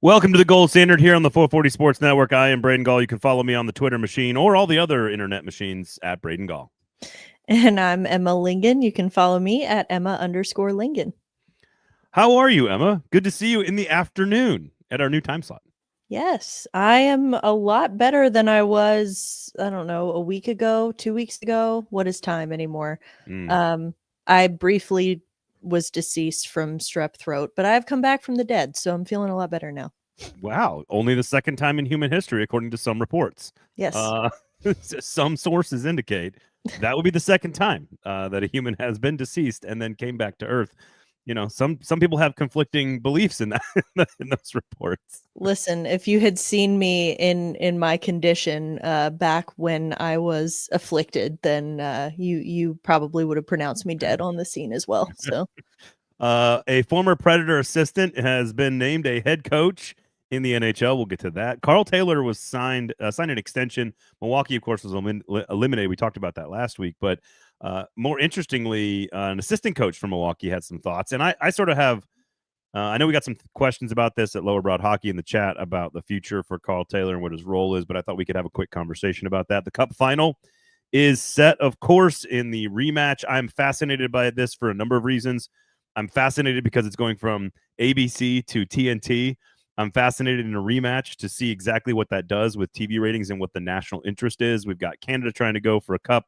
Welcome to the Gold Standard here on the 440 Sports Network. I am Braden Gall. You can follow me on the Twitter machine or all the other internet machines at Braden Gall. And I'm Emma Lingan. You can follow me at Emma_Lingan. How are you, Emma? Good to see you in the afternoon at our new time slot. Yes, I am a lot better than I was, I don't know, a week ago, 2 weeks ago. What is time anymore? I briefly was deceased from strep throat, but I've come back from the dead, so I'm feeling a lot better now. Wow. Only the second time in human history, according to some reports. Yes. Some sources indicate that would be the second time that a human has been deceased and then came back to Earth. You know, some people have conflicting beliefs in that in those reports. Listen, if you had seen me in my condition back when I was afflicted, then you probably would have pronounced me dead on the scene as well. So, a former Predator assistant has been named a head coach in the NHL. We'll get to that. Carl Taylor was signed an extension. Milwaukee, of course, was eliminated. We talked about that last week, but more interestingly, an assistant coach from Milwaukee had some thoughts, and I sort of have. I know we got some questions about this at Lower Broad Hockey in the chat about the future for Carl Taylor and what his role is, but I thought we could have a quick conversation about that. The Cup final is set, of course, in the rematch. I'm fascinated by this for a number of reasons. I'm fascinated because it's going from ABC to TNT. I'm fascinated in a rematch to see exactly what that does with TV ratings and what the national interest is. We've got Canada trying to go for a cup.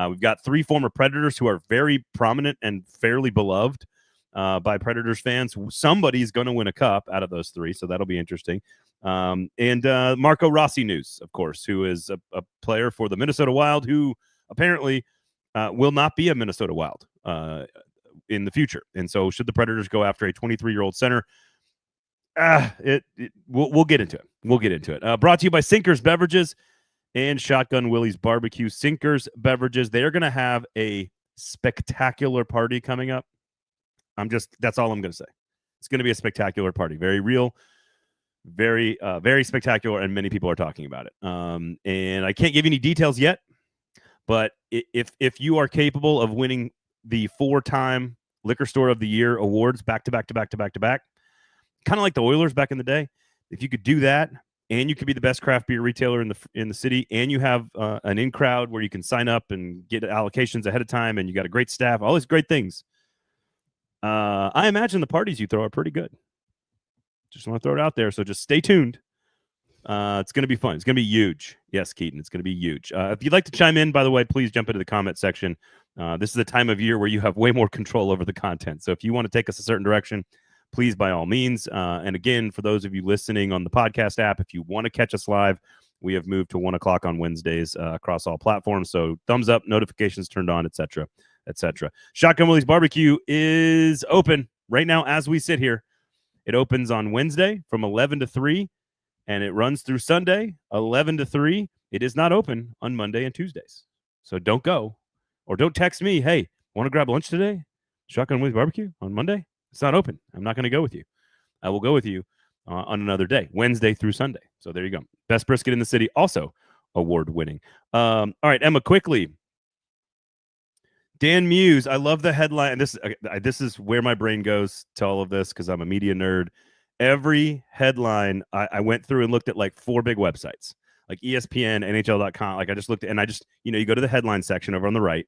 We've got three former Predators who are very prominent and fairly beloved by Predators fans. Somebody's going to win a cup out of those three, so that'll be interesting. And Marco Rossi news, of course, who is a player for the Minnesota Wild, who apparently will not be a Minnesota Wild in the future. And so should the Predators go after a 23-year-old center, we'll get into it. We'll get into it. Brought to you by Sinkers Beverages and Shotgun Willie's Barbecue. Sinkers Beverages, they are going to have a spectacular party coming up. That's all I'm going to say. It's going to be a spectacular party. Very real, very spectacular, and many people are talking about it. And I can't give you any details yet, but if you are capable of winning the 4-time Liquor Store of the Year awards back to back, kind of like the Oilers back in the day, if you could do that, and you could be the best craft beer retailer in the city, and you have an in crowd where you can sign up and get allocations ahead of time, and you got a great staff, all these great things. I imagine the parties you throw are pretty good. Just want to throw it out there, so just stay tuned. It's going to be fun. It's going to be huge. Yes, Keaton, it's going to be huge. If you'd like to chime in, by the way, please jump into the comment section. This is the time of year where you have way more control over the content. So if you want to take us a certain direction, please, by all means. And again, for those of you listening on the podcast app, if you want to catch us live, we have moved to 1 o'clock on Wednesdays across all platforms. So thumbs up, notifications turned on, etc., etc. Shotgun Willie's Barbecue is open right now as we sit here. It opens on Wednesday from 11 to 3, and it runs through Sunday, 11 to 3. It is not open on Monday and Tuesdays. So don't go, or don't text me, hey, want to grab lunch today? Shotgun Willie's Barbecue on Monday? It's not open. I'm not going to go with you. I will go with you on another day, Wednesday through Sunday. So there you go. Best brisket in the city, also award-winning. All right, Emma, quickly. Dan Muse, I love the headline. This is where my brain goes to all of this because I'm a media nerd. Every headline, I went through and looked at like 4 big websites, like ESPN, NHL.com. Like I just looked at, and I just, you go to the headline section over on the right.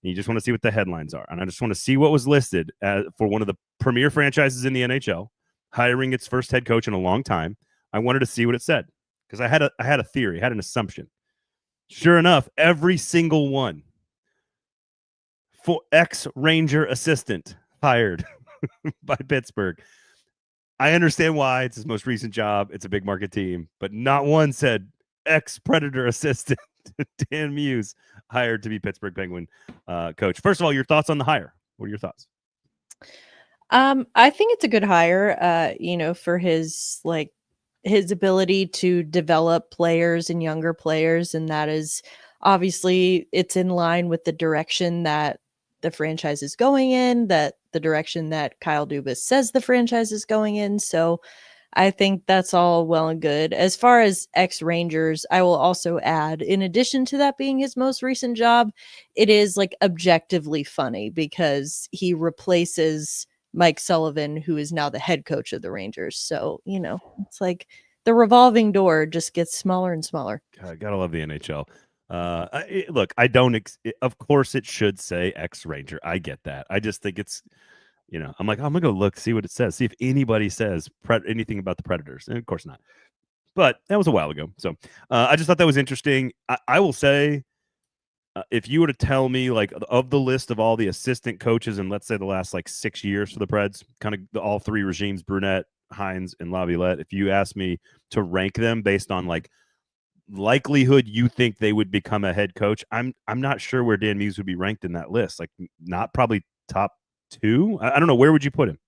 And you just want to see what the headlines are. And I just want to see what was listed for one of the premier franchises in the NHL, hiring its first head coach in a long time. I wanted to see what it said because I had a theory, had an assumption. Sure enough, every single one. For ex-Ranger assistant hired by Pittsburgh. I understand why. It's his most recent job. It's a big market team. But not one said ex-Predator assistant Dan Muse hired to be Pittsburgh Penguin coach. First of all, your thoughts on the hire. What are your thoughts? I think it's a good hire, for his ability to develop players and younger players. And that is obviously it's in line with the direction that the franchise is going in, that the direction that Kyle Dubas says the franchise is going in. So I think that's all well and good. As far as ex-Rangers, I will also add, in addition to that being his most recent job, it is like objectively funny because he replaces Mike Sullivan, who is now the head coach of the Rangers. So, it's like the revolving door just gets smaller and smaller. God, gotta love the NHL. Look, I don't. Of course, it should say ex-Ranger. I get that. I just think it's, I'm like, I'm gonna go look, see what it says, see if anybody says anything about the Predators, and of course not. But that was a while ago, so I just thought that was interesting. I will say, if you were to tell me, like, of the list of all the assistant coaches in, let's say, the last like 6 years for the Preds, kind of all three regimes, Brunette, Hines, and Laviolette, if you asked me to rank them based on like likelihood you think they would become a head coach, I'm not sure where Dan Muse would be ranked in that list. Like, not probably top 2. I don't know, where would you put him?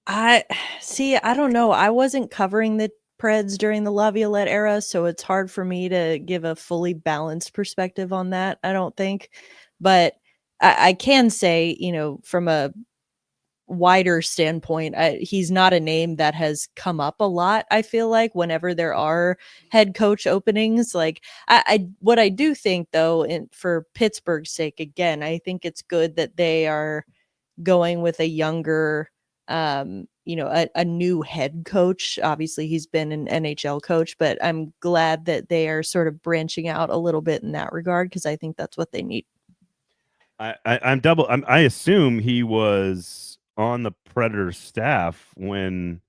I don't know. I wasn't covering the Preds during the Laviolette era, so it's hard for me to give a fully balanced perspective on that, I don't think. But I can say, from a wider standpoint, he's not a name that has come up a lot. I feel like whenever there are head coach openings, like what I do think though, for Pittsburgh's sake, again, I think it's good that they are going with a younger, a new head coach. Obviously he's been an NHL coach, but I'm glad that they are sort of branching out a little bit in that regard, because I think that's what they need. I assume he was on the Predators staff when,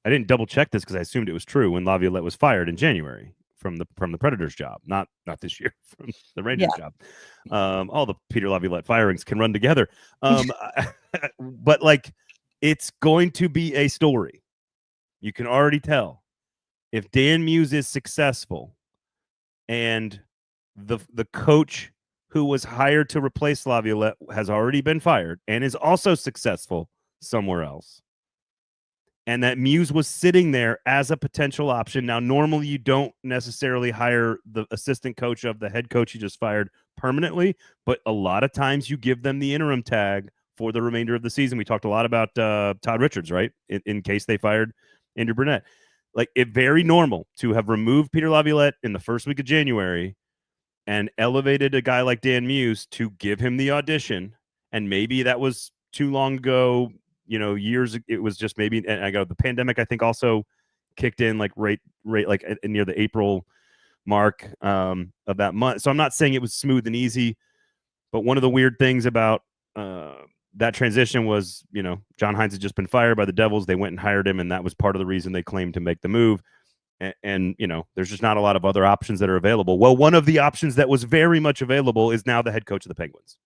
I didn't double check this because I assumed it was true, when Laviolette was fired in January from the Predators job, not this year, from the Rangers job. All the Peter Laviolette firings can run together. But like, it's going to be a story. You can already tell if Dan Muse is successful and the coach who was hired to replace Laviolette has already been fired and is also successful somewhere else, and that Muse was sitting there as a potential option. Now, normally you don't necessarily hire the assistant coach of the head coach you just fired permanently, but a lot of times you give them the interim tag for the remainder of the season. We talked a lot about Todd Richards, right? In case they fired Andrew Brunette. Like, it's very normal to have removed Peter Laviolette in the first week of January and elevated a guy like Dan Muse to give him the audition. And maybe that was too long ago, years. It was just maybe, and I go, the pandemic, I think, also kicked in like right like near the April mark of that month. So I'm not saying it was smooth and easy, but one of the weird things about that transition was, John Hines had just been fired by the Devils. They went and hired him, and that was part of the reason they claimed to make the move. And there's just not a lot of other options that are available. Well, one of the options that was very much available is now the head coach of the Penguins.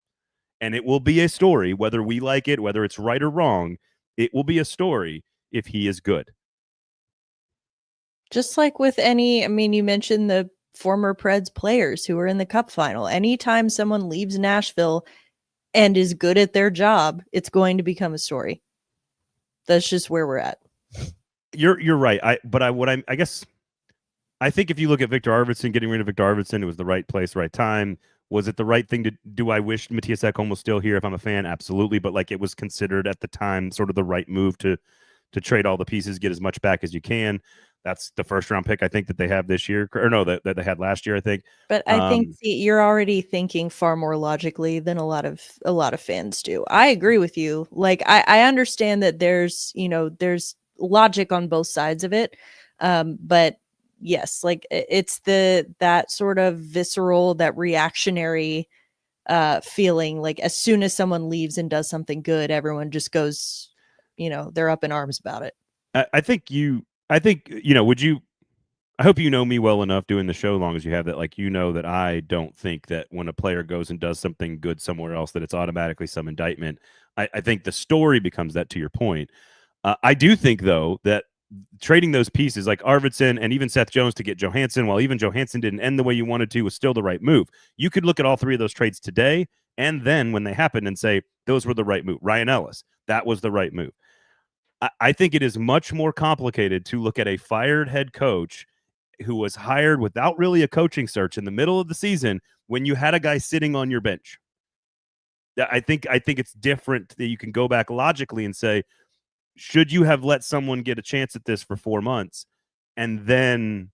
And it will be a story, whether we like it, whether it's right or wrong. It will be a story if he is good. Just like with you mentioned the former Preds players who were in the Cup final. Anytime someone leaves Nashville and is good at their job, it's going to become a story. That's just where we're at. You're right. I guess I think if you look at Victor Arvidsson, getting rid of Victor Arvidsson, it was the right place, right time. Was it the right thing to do? I wish Matthias Ekholm was still here if I'm a fan, absolutely. But like, it was considered at the time sort of the right move to trade all the pieces, get as much back as you can. That's the first round pick I think that they have this year, or no, that they had last year, I think. But I think you're already thinking far more logically than a lot of fans do. I agree with you. Like, I understand that there's logic on both sides of it, but yes, like, it's that sort of visceral, that reactionary feeling. Like, as soon as someone leaves and does something good, everyone just goes, they're up in arms about it. I think would you, I hope you know me well enough doing the show long as you have that, like, that I don't think that when a player goes and does something good somewhere else that it's automatically some indictment. I think the story becomes that, to your point. I do think, though, that trading those pieces like Arvidsson and even Seth Jones to get Johansson, while even Johansson didn't end the way you wanted to, was still the right move. You could look at all three of those trades today and then when they happened and say those were the right move. Ryan Ellis, that was the right move. I think it is much more complicated to look at a fired head coach who was hired without really a coaching search in the middle of the season when you had a guy sitting on your bench. I think it's different that you can go back logically and say, should you have let someone get a chance at this for 4 months and then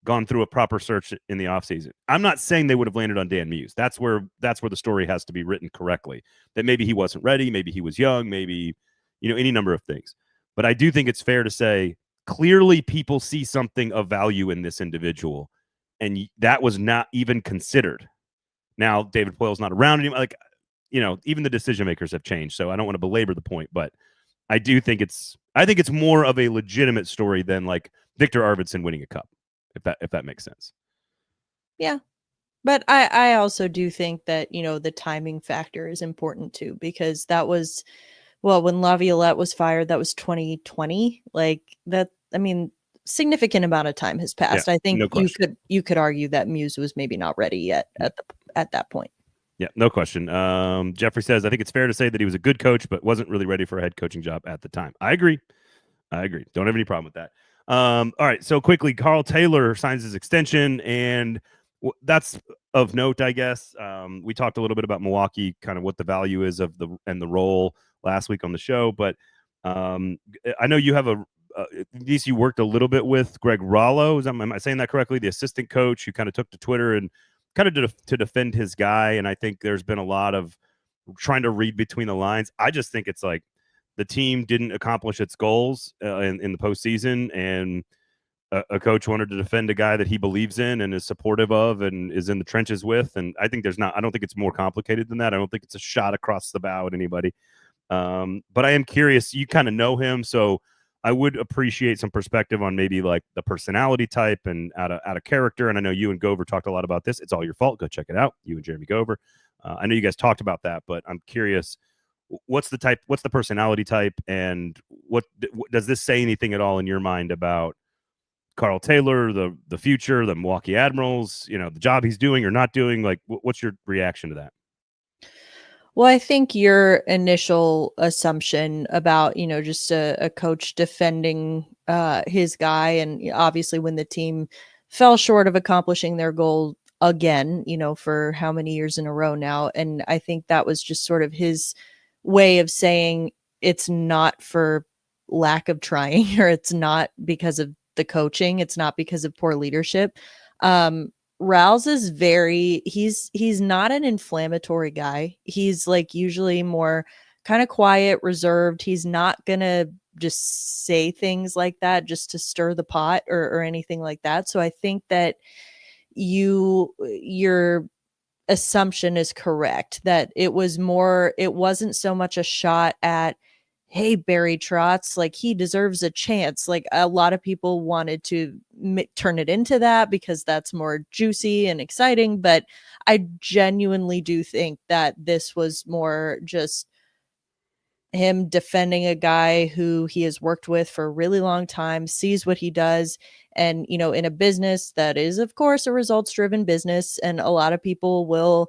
gone through a proper search in the offseason. I'm not saying they would have landed on Dan Muse. That's where the story has to be written correctly. That maybe he wasn't ready, maybe he was young, maybe, any number of things. But I do think it's fair to say clearly people see something of value in this individual, and that was not even considered. Now, David Poyle's not around anymore. Like, even the decision makers have changed, so I don't want to belabor the point, but I do think it's more of a legitimate story than like Victor Arvidsson winning a cup, if that makes sense. Yeah. But I also do think that, the timing factor is important too, because that was, when Laviolette was fired, that was 2020. Like that, I mean, significant amount of time has passed. Yeah, I think no you could argue that Muse was maybe not ready yet at that point. Yeah, no question. Jeffrey says, I think it's fair to say that he was a good coach, but wasn't really ready for a head coaching job at the time. I agree. Don't have any problem with that. All right. So quickly, Carl Taylor signs his extension, and that's of note, I guess. We talked a little bit about Milwaukee, kind of what the value is of the role last week on the show, but I know you have you worked a little bit with Greg Rollo. Am I saying that correctly? The assistant coach who kind of took to Twitter and kind of to defend his guy. And I think there's been a lot of trying to read between the lines. I just think it's like the team didn't accomplish its goals in the postseason, and a coach wanted to defend a guy that he believes in and is supportive of and is in the trenches with. And I think I don't think it's more complicated than that. I don't think it's a shot across the bow at anybody. But I am curious, you kind of know him, so I would appreciate some perspective on maybe like the personality type and out of character. And I know you and Gover talked a lot about this. It's all your fault. Go check it out. You and Jeremy Gover. I know you guys talked about that, but I'm curious, what's the personality type, and what does this say anything at all in your mind about Carl Taylor, the future, the Milwaukee Admirals, the job he's doing or not doing? Like, what's your reaction to that? Well, I think your initial assumption about, just a coach defending his guy, and obviously when the team fell short of accomplishing their goal again, for how many years in a row now. And I think that was just sort of his way of saying it's not for lack of trying, or it's not because of the coaching. It's not because of poor leadership. Rouse is he's not an inflammatory guy. He's like usually more kind of quiet, reserved. He's not gonna just say things like that just to stir the pot or anything like that. So I think that your assumption is correct, that it wasn't so much a shot at, hey, Barry Trotz, like he deserves a chance. Like a lot of people wanted to turn it into that because that's more juicy and exciting. But I genuinely do think that this was more just him defending a guy who he has worked with for a really long time, sees what he does. And, in a business that is, of course, a results driven business. And a lot of people will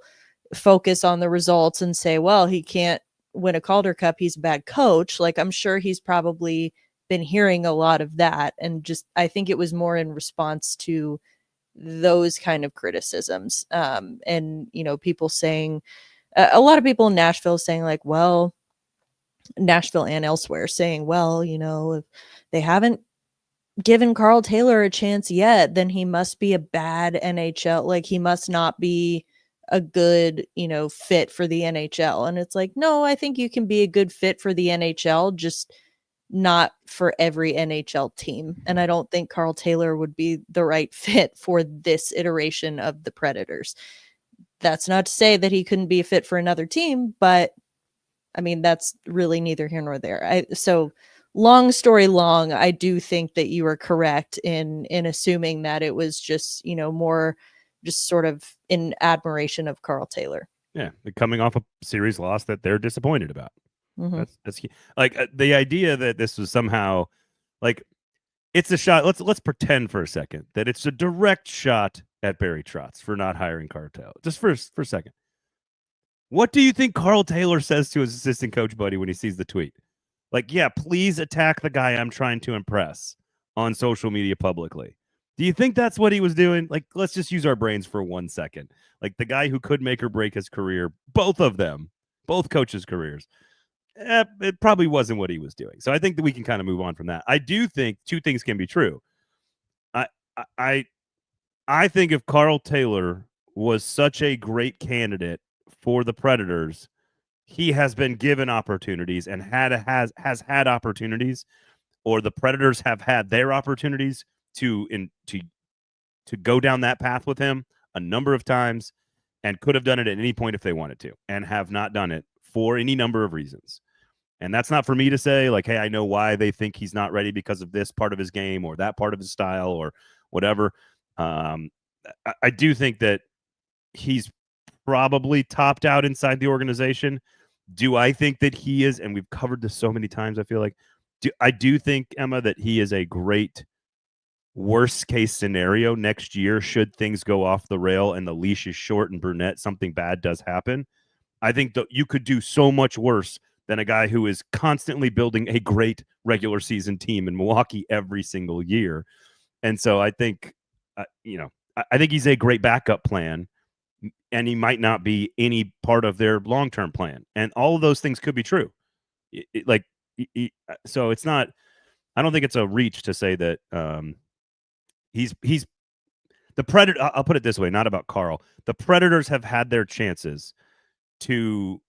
focus on the results and say, well, he can't win a Calder Cup, he's a bad coach. Like, I'm sure he's probably been hearing a lot of that. And just, I think it was more in response to those kind of criticisms. And, people saying, a lot of people in Nashville saying like, well, Nashville and elsewhere saying, well, if they haven't given Carl Taylor a chance yet, then he must be a bad NHL. Like he must not be a good, fit for the NHL. And it's like, no, I think you can be a good fit for the NHL, just not for every NHL team. And I don't think Carl Taylor would be the right fit for this iteration of the Predators. That's not to say that he couldn't be a fit for another team, but I mean, that's really neither here nor there. So long story long, I do think that you are correct in assuming that it was just, more just sort of in admiration of Carl Taylor. Yeah, coming off a series loss that they're disappointed about. Mm-hmm. That's like the idea that this was somehow like it's a shot. Let's pretend for a second that it's a direct shot at Barry Trotz for not hiring Carl Taylor. Just for a second. What do you think Carl Taylor says to his assistant coach buddy when he sees the tweet? Like, yeah, please attack the guy I'm trying to impress on social media publicly. Do you think that's what he was doing? Like, let's just use our brains for 1 second. Like the guy who could make or break his career, both of them, both coaches' careers. It probably wasn't what he was doing. So I think that we can kind of move on from that. I do think two things can be true. I think if Carl Taylor was such a great candidate for the Predators, he has been given opportunities and has had opportunities, or the Predators have had their opportunities to go down that path with him a number of times, and could have done it at any point if they wanted to, and have not done it for any number of reasons. And that's not for me to say, like, hey, I know why they think he's not ready because of this part of his game or that part of his style or whatever. I do think that he's probably topped out inside the organization. Do I think that he is, and we've covered this so many times, I feel like, I do think, Emma, that he is a great worst case scenario next year should things go off the rail and the leash is short and Brunette, something bad does happen. I think that you could do so much worse than a guy who is constantly building a great regular season team in Milwaukee every single year. And so I think, I think he's a great backup plan, and he might not be any part of their long-term plan. And all of those things could be true. So it's not, I don't think it's a reach to say that he's the Predator. I'll put it this way, not about Carl. The Predators have had their chances to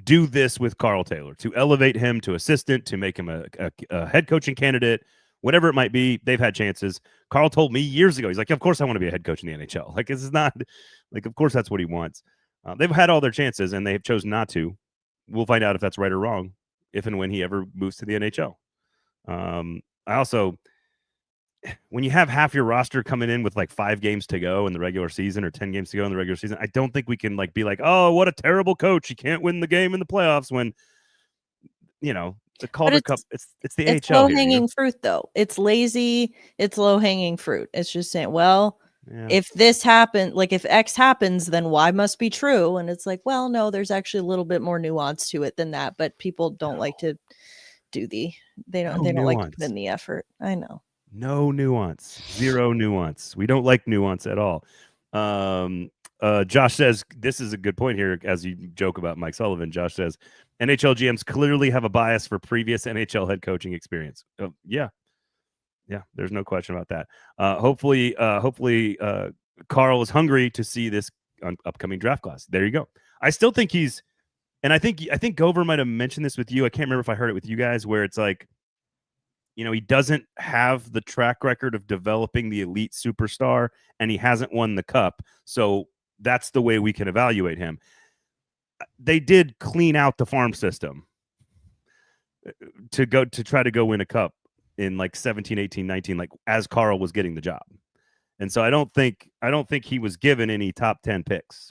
do this with Carl Taylor, to elevate him to assistant, to make him a head coaching candidate, whatever it might be. They've had chances. Carl told me years ago, he's like, of course I want to be a head coach in the NHL. Like, this is not like, of course that's what he wants. They've had all their chances and they've chosen not to. We'll find out if that's right or wrong, if and when he ever moves to the NHL. I also, when you have half your roster coming in with like 5 games to go in the regular season or 10 games to go in the regular season, I don't think we can like be like, oh, what a terrible coach. He can't win the game in the playoffs when, the Calder Cup, it's the it's AHL. Low hanging fruit, though. It's lazy. It's low hanging fruit. It's just saying, well, if this happened, like if X happens, then Y must be true. And it's like, well, no, there's actually a little bit more nuance to it than that. But people don't like to do they don't like to put in the effort. I know. No nuance, zero nuance. We don't like nuance at all. Josh says, this is a good point here as you joke about Mike Sullivan. Josh says, NHL GMs clearly have a bias for previous NHL head coaching experience. Yeah, there's no question about that. Hopefully, Carl is hungry to see this upcoming draft class. There you go. I still think he's, and I think Gover might have mentioned this with you. I can't remember if I heard it with you guys, where it's like, he doesn't have the track record of developing the elite superstar, and he hasn't won the cup. So that's the way we can evaluate him. They did clean out the farm system to try to go win a cup in like 17, 18, 19, like as Carl was getting the job. And so I don't think he was given any top 10 picks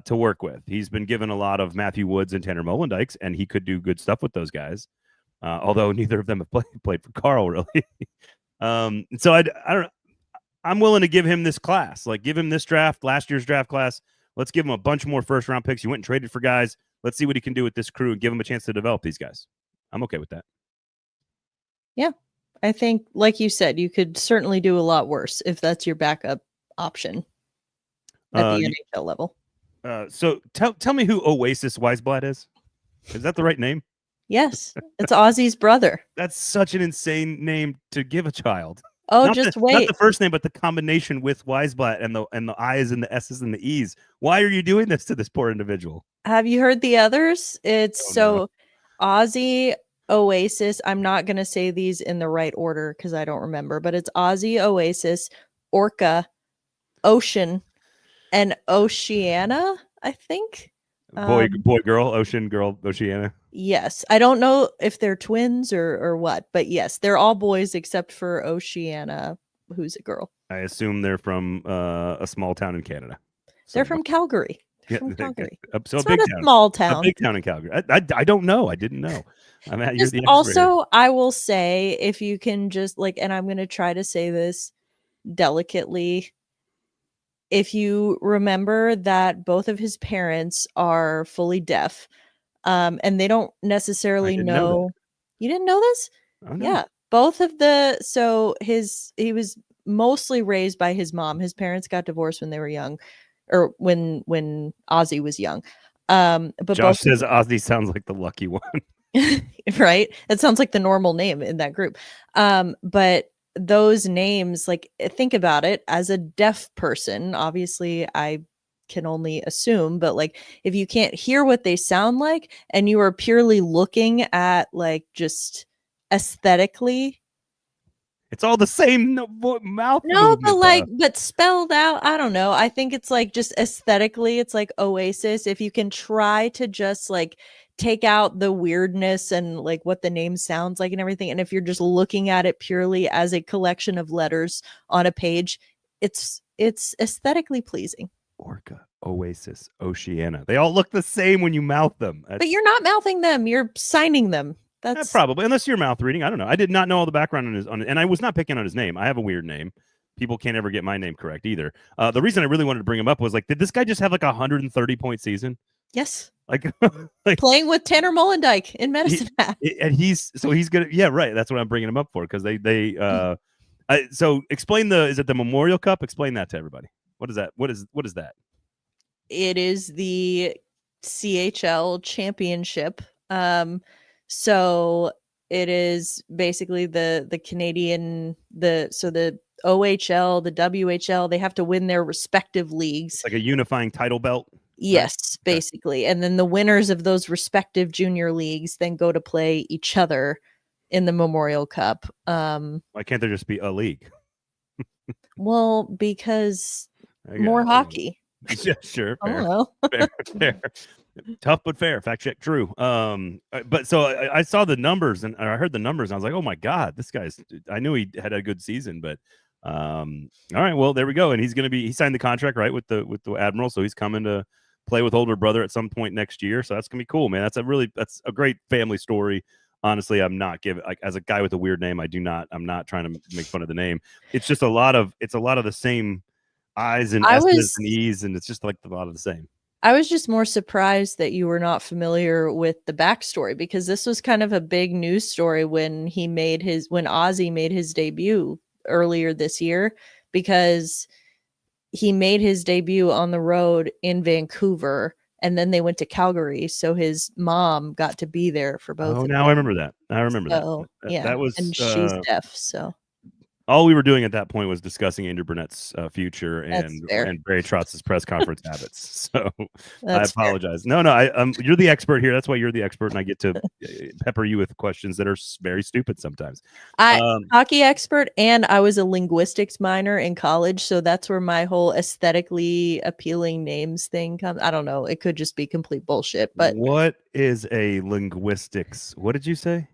to work with. He's been given a lot of Matthew Woods and Tanner Molendykes, and he could do good stuff with those guys. Although neither of them have played for Carl, really. So I don't know. I'm willing to give him this class, like give him this draft, last year's draft class. Let's give him a bunch more first-round picks. You went and traded for guys. Let's see what he can do with this crew and give him a chance to develop these guys. I'm okay with that. Yeah. I think, like you said, you could certainly do a lot worse if that's your backup option at the NHL level. So tell me who Oasis Weisblatt is. Is that the right name? Yes, it's Ozzy's brother. That's such an insane name to give a child. Oh, wait. Not the first name, but the combination with Weisblatt and the I's and the S's and the E's. Why are you doing this to this poor individual? Have you heard the others? It's Ozzy, Oasis. I'm not going to say these in the right order because I don't remember, but it's Ozzy, Oasis, Orca, Ocean, and Oceana, I think. Boy, girl, Ocean, girl, Oceana. Yes. I don't know if they're twins or what, but yes, they're all boys except for Oceana, who's a girl. I assume they're from a small town in Canada. They're from Calgary. From Calgary. So it's not a small town. A big town in Calgary. I don't know. I didn't know. Also, I will say, if you can just and I'm going to try to say this delicately, if you remember that both of his parents are fully deaf, and they don't necessarily know. You didn't know this? Oh, no. Yeah. Both of he was mostly raised by his mom. His parents got divorced when they were young, or when Ozzy was young. But Josh says Ozzy sounds like the lucky one. Right? It sounds like the normal name in that group. But those names, like, think about it as a deaf person. Obviously, I can only assume, but like, if you can't hear what they sound like and you are purely looking at like just aesthetically. It's all the same mouth No, but movement, like, though. but spelled out, I don't know. I think it's like just aesthetically, it's like Oasis. If you can try to just like take out the weirdness and like what the name sounds like and everything, and if you're just looking at it purely as a collection of letters on a page, it's aesthetically pleasing. Orca, Oasis, Oceania. They all look the same when you mouth them. But you're not mouthing them, you're signing them. That's probably, unless you're mouth reading. I don't know. I did not know all the background and I was not picking on his name. I have a weird name. People can't ever get my name correct either. The reason I really wanted to bring him up was like, did this guy just have like a 130-point season? Yes. Like, playing with Tanner Mollendijk in Medicine Hat. And he's gonna, yeah, right. That's what I'm bringing him up for, because so explain is it the Memorial Cup? Explain that to everybody. What is that? What is that? It is the CHL championship. So it is basically the Canadian, the OHL, the WHL, they have to win their respective leagues. It's like a unifying title belt. Yes, right? Basically. Okay. And then the winners of those respective junior leagues then go to play each other in the Memorial Cup. Why can't there just be a league? Well, because more hockey. Yeah, sure. I don't know. fair. Tough but fair. Fact check true. But so I saw the numbers and I heard the numbers and I was like, oh my God, this guy's, I knew he had a good season, but all right, well, there we go. And he signed the contract, right, with the Admiral, so he's coming to play with older brother at some point next year. So that's gonna be cool, man. That's a great family story. Honestly, I'm not giving, like, as a guy with a weird name, I'm not trying to make fun of the name. It's just a lot of the same I's and S's and E's, and it's just like a lot of the same. I was just more surprised that you were not familiar with the backstory, because this was kind of a big news story when Ozzy made his debut earlier this year, because he made his debut on the road in Vancouver and then they went to Calgary. So his mom got to be there for both. Oh, now I remember that. Yeah. That was, and she's deaf. So all we were doing at that point was discussing Andrew Burnett's future and Barry Trotz's press conference habits. So I apologize. Fair. No, you're the expert here. That's why you're the expert, and I get to pepper you with questions that are very stupid sometimes. Hockey expert, and I was a linguistics minor in college, so that's where my whole aesthetically appealing names thing comes. I don't know. It could just be complete bullshit. But what is a linguistics? What did you say?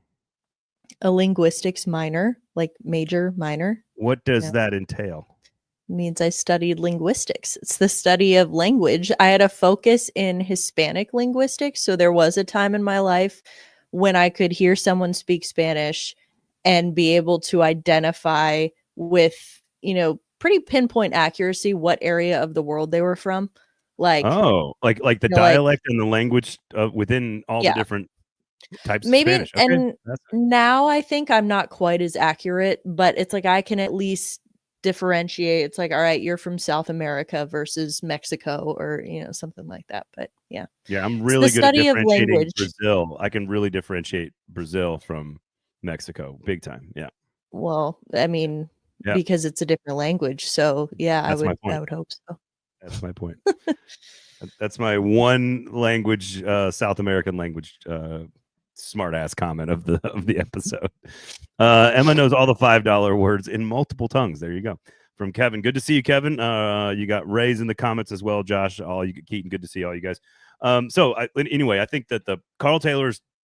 A linguistics minor, like major, minor. What does that entail? It means I studied linguistics. It's the study of language. I had a focus in Hispanic linguistics. So there was a time in my life when I could hear someone speak Spanish and be able to identify with, pretty pinpoint accuracy what area of the world they were from. Like, like the dialect and the language within all the different types maybe of Spanish. Okay. And now I think I'm not quite as accurate, but it's like I can at least differentiate. It's like, all right, you're from South America versus Mexico, or something like that. But yeah, I'm really good at differentiating Brazil. I can really differentiate Brazil from Mexico big time. Yeah. Well, I mean, because it's a different language. So yeah, I would hope so. That's my point. That's my one language, South American language smart ass comment of the episode. Emma knows all the $5 words in multiple tongues. There you go. From Kevin. Good to see you, Kevin. You got Ray's in the comments as well, Josh. Keaton, good to see all you guys. Anyway, I think that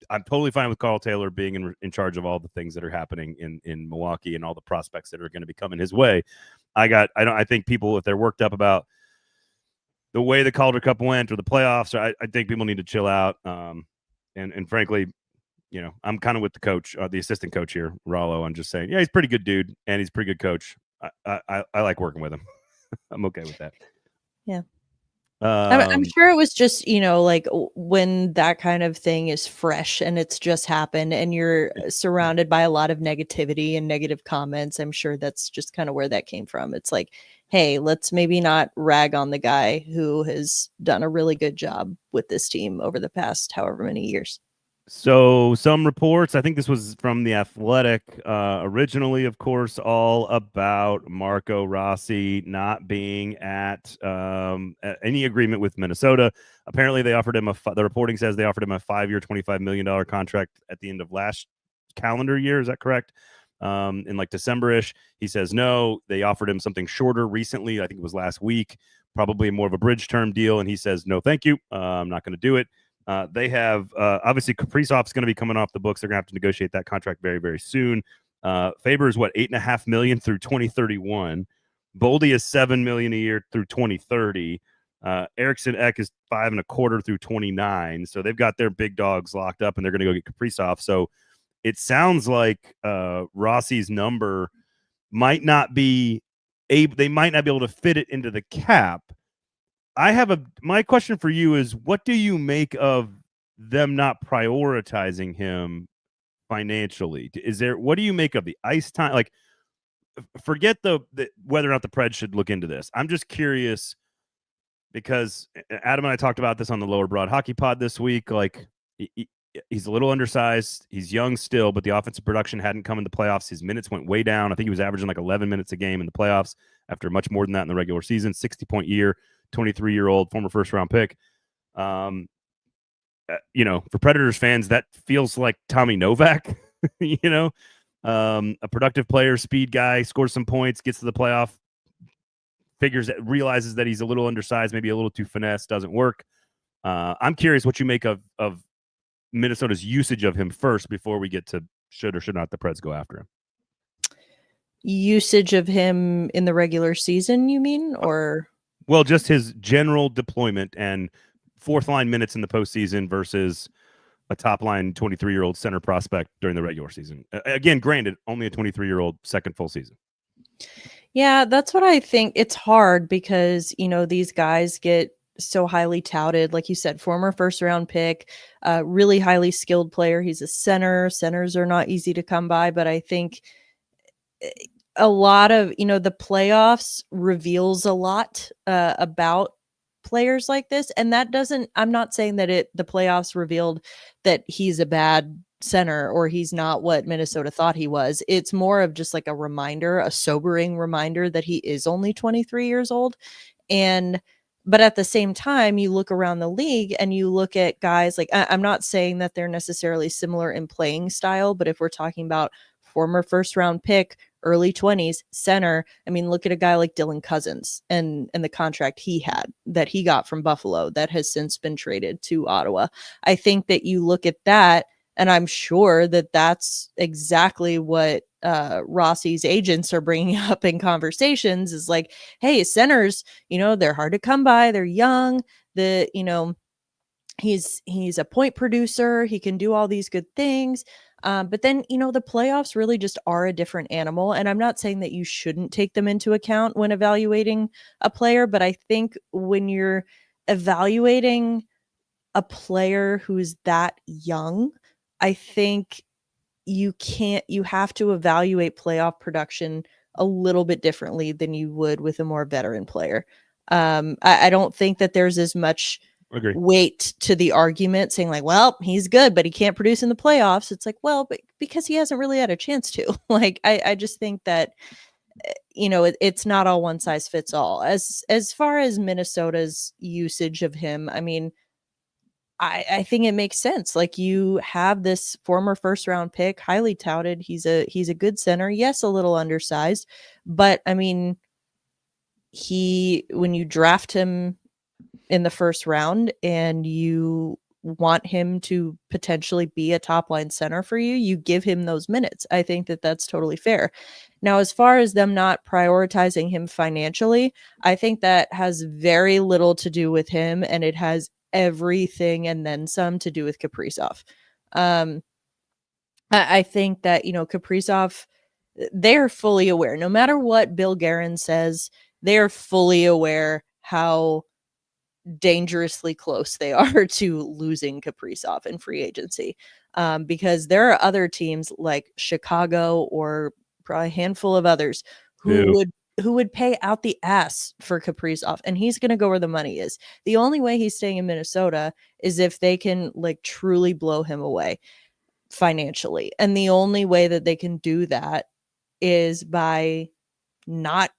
I'm totally fine with Carl Taylor being in charge of all the things that are happening in Milwaukee and all the prospects that are going to be coming his way. I think people, if they're worked up about the way the Calder Cup went or the playoffs, I think people need to chill out. And frankly, I'm kind of with the coach, the assistant coach here, Rollo. I'm just saying, he's a pretty good dude and he's a pretty good coach. I like working with him. I'm okay with that. Yeah. I'm sure it was just, like when that kind of thing is fresh and it's just happened and you're surrounded by a lot of negativity and negative comments. I'm sure that's just kind of where that came from. It's like, hey, let's maybe not rag on the guy who has done a really good job with this team over the past however many years. So some reports, I think this was from The Athletic, originally, of course, all about Marco Rossi not being at any agreement with Minnesota. Apparently, they offered him the reporting says they offered him a 5-year, $25 million contract at the end of last calendar year. Is that correct? In like December-ish. He says no. They offered him something shorter recently. I think it was last week, probably more of a bridge term deal. And he says, no, thank you. I'm not going to do it. They have obviously Kaprizov's going to be coming off the books. They're going to have to negotiate that contract very, very soon. Faber is what, $8.5 million through 2031. Boldy is $7 million a year through 2030. Eriksson Ek is $5.25 through 29. So they've got their big dogs locked up, and they're going to go get Kaprizov. So it sounds like Rossi's number might not be able. They might not be able to fit it into the cap. My question for you is, what do you make of them not prioritizing him financially? What do you make of the ice time? Like, forget the whether or not the Preds should look into this. I'm just curious because Adam and I talked about this on the Lower Broad Hockey Pod this week. Like, he's a little undersized. He's young still, but the offensive production hadn't come in the playoffs. His minutes went way down. I think he was averaging like 11 minutes a game in the playoffs after much more than that in the regular season. 60-point year. 23-year-old former first-round pick. For Predators fans, that feels like Tommy Novak. A productive player, speed guy, scores some points, gets to the playoff, realizes that he's a little undersized, maybe a little too finesse, doesn't work. I'm curious what you make of Minnesota's usage of him first before we get to should or should not the Preds go after him. Usage of him in the regular season, you mean, or? Well, just his general deployment and fourth line minutes in the postseason versus a top line 23-year-old center prospect during the regular season. Again, granted, only a 23-year-old second full season. Yeah, that's what I think. It's hard because, these guys get so highly touted. Like you said, former first round pick, really highly skilled player. He's a center. Centers are not easy to come by, but I think a lot of, the playoffs reveals a lot about players like this. And I'm not saying that the playoffs revealed that he's a bad center or he's not what Minnesota thought he was. It's more of just like a sobering reminder that he is only 23 years old. But at the same time, you look around the league and you look at guys like, I'm not saying that they're necessarily similar in playing style, but if we're talking about former first round pick, early 20s center, I mean, look at a guy like Dylan Cousins and the contract he got from Buffalo that has since been traded to Ottawa. I think that you look at that, and I'm sure that that's exactly what Rossi's agents are bringing up in conversations is like, hey, centers, they're hard to come by. They're young. He's a point producer. He can do all these good things. But then, the playoffs really just are a different animal. And I'm not saying that you shouldn't take them into account when evaluating a player, but I think when you're evaluating a player who's that young, I think you have to evaluate playoff production a little bit differently than you would with a more veteran player. I don't think that there's as much weight to the argument saying like, well, he's good, but he can't produce in the playoffs. It's like, well, but because he hasn't really had a chance to. Like, I just think that, it's not all one size fits all. As far as Minnesota's usage of him, I mean, I think it makes sense. Like, you have this former first round pick, highly touted. He's a good center. Yes, a little undersized, but I mean, when you draft him in the first round and you want him to potentially be a top line center for you, you give him those minutes. I think that that's totally fair. Now, as far as them not prioritizing him financially, I think that has very little to do with him, and it has everything and then some to do with Kaprizov. I think that, Kaprizov, they're fully aware, no matter what Bill Guerin says, they're fully aware how dangerously close they are to losing Kaprizov in free agency, because there are other teams like Chicago or probably a handful of others who would would pay out the ass for Kaprizov, and he's going to go where the money is. The only way he's staying in Minnesota is if they can like truly blow him away financially. And the only way that they can do that is by not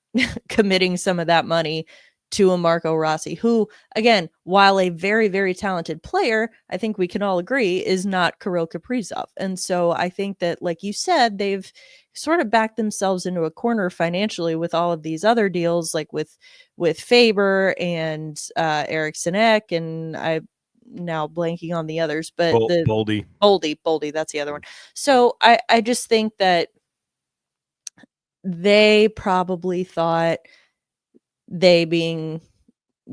committing some of that money to a Marco Rossi, who, again, while a very, very talented player, I think we can all agree is not Kirill Kaprizov. And so I think that, like you said, they've sort of backed themselves into a corner financially with all of these other deals, like with Faber and Eriksson Ek, and I now blanking on the others, but Boldy, that's the other one. So I just think that they probably thought, they being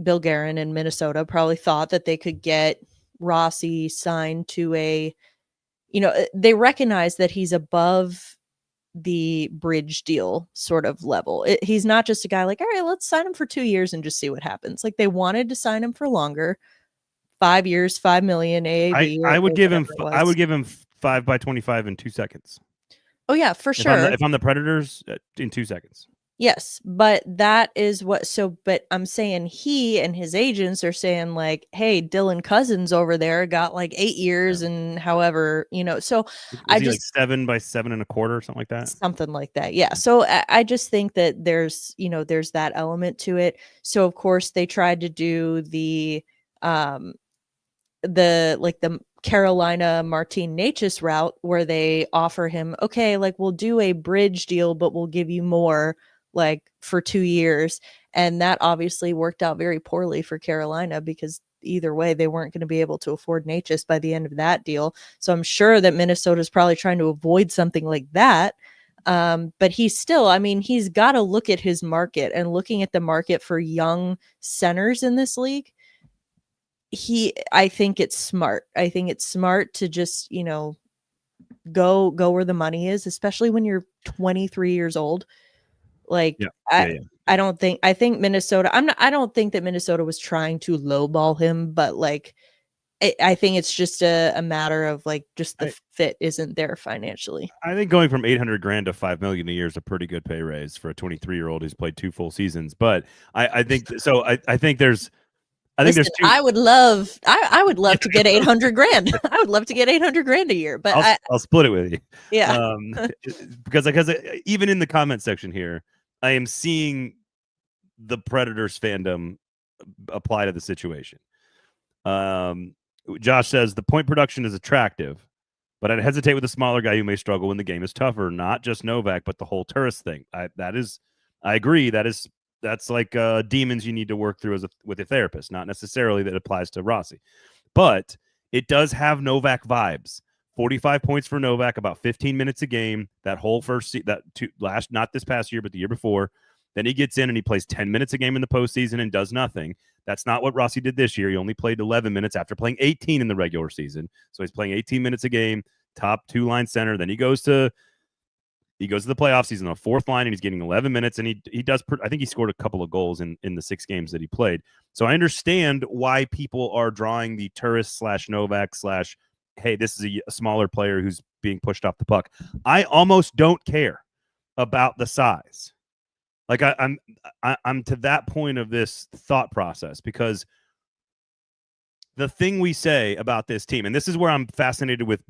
Bill Guerin in Minnesota, probably thought that they could get Rossi signed to a, they recognize that he's above the bridge deal sort of level. He's not just a guy like, all right, let's sign him for 2 years and just see what happens. Like, they wanted to sign him for longer, 5 years, $5 million AAV. I would give him 5 by 25 in 2 seconds. Oh yeah, for sure. If I'm the Predators, in 2 seconds. Yes, but that is what. So, but I'm saying he and his agents are saying like, hey, Dylan Cousins over there got like 8 years and however, So I just like 7 by 7.25 or something like that. Something like that, yeah. So I just think that there's that element to it. So of course they tried to do the Carolina Martin Necas route where they offer him, okay, like we'll do a bridge deal, but we'll give you more like for 2 years. And that obviously worked out very poorly for Carolina because either way, they weren't going to be able to afford Necas by the end of that deal. So I'm sure that Minnesota's probably trying to avoid something like that. But he's still, he's got to look at his market, and looking at the market for young centers in this league. I think it's smart. I think it's smart to just, go where the money is, especially when you're 23 years old. Like, I think Minnesota, I don't think that Minnesota was trying to lowball him, but like, I think it's just a matter of like, just the fit isn't there financially. I think going from $800,000 to $5 million a year is a pretty good pay raise for a 23-year-old who's played 2 full seasons. But I think so. I think there's. There's two. I would love to get $800,000. I would love to get $800,000 a year, but I'll split it with you. Yeah. Because even in the comment section here, I am seeing the Predators fandom apply to the situation. Josh says the point production is attractive, but I'd hesitate with a smaller guy who may struggle when the game is tougher. Not just Novak, but the whole Turris thing. I agree. That's like demons you need to work through with a therapist, not necessarily that applies to Rossi. But it does have Novak vibes. 45 points for Novak, about 15 minutes a game. That whole not this past year, but the year before. Then he gets in and he plays 10 minutes a game in the postseason and does nothing. That's not what Rossi did this year. He only played 11 minutes after playing 18 in the regular season. So he's playing 18 minutes a game, top 2-line center. Then he goes to the playoffs. He's on the 4th line and he's getting 11 minutes. And he does. I think he scored a couple of goals in the 6 games that he played. So I understand why people are drawing the Turris / Novak / hey, this is a smaller player who's being pushed off the puck. I almost don't care about the size. Like I'm to that point of this thought process, because the thing we say about this team, and this is where I'm fascinated with,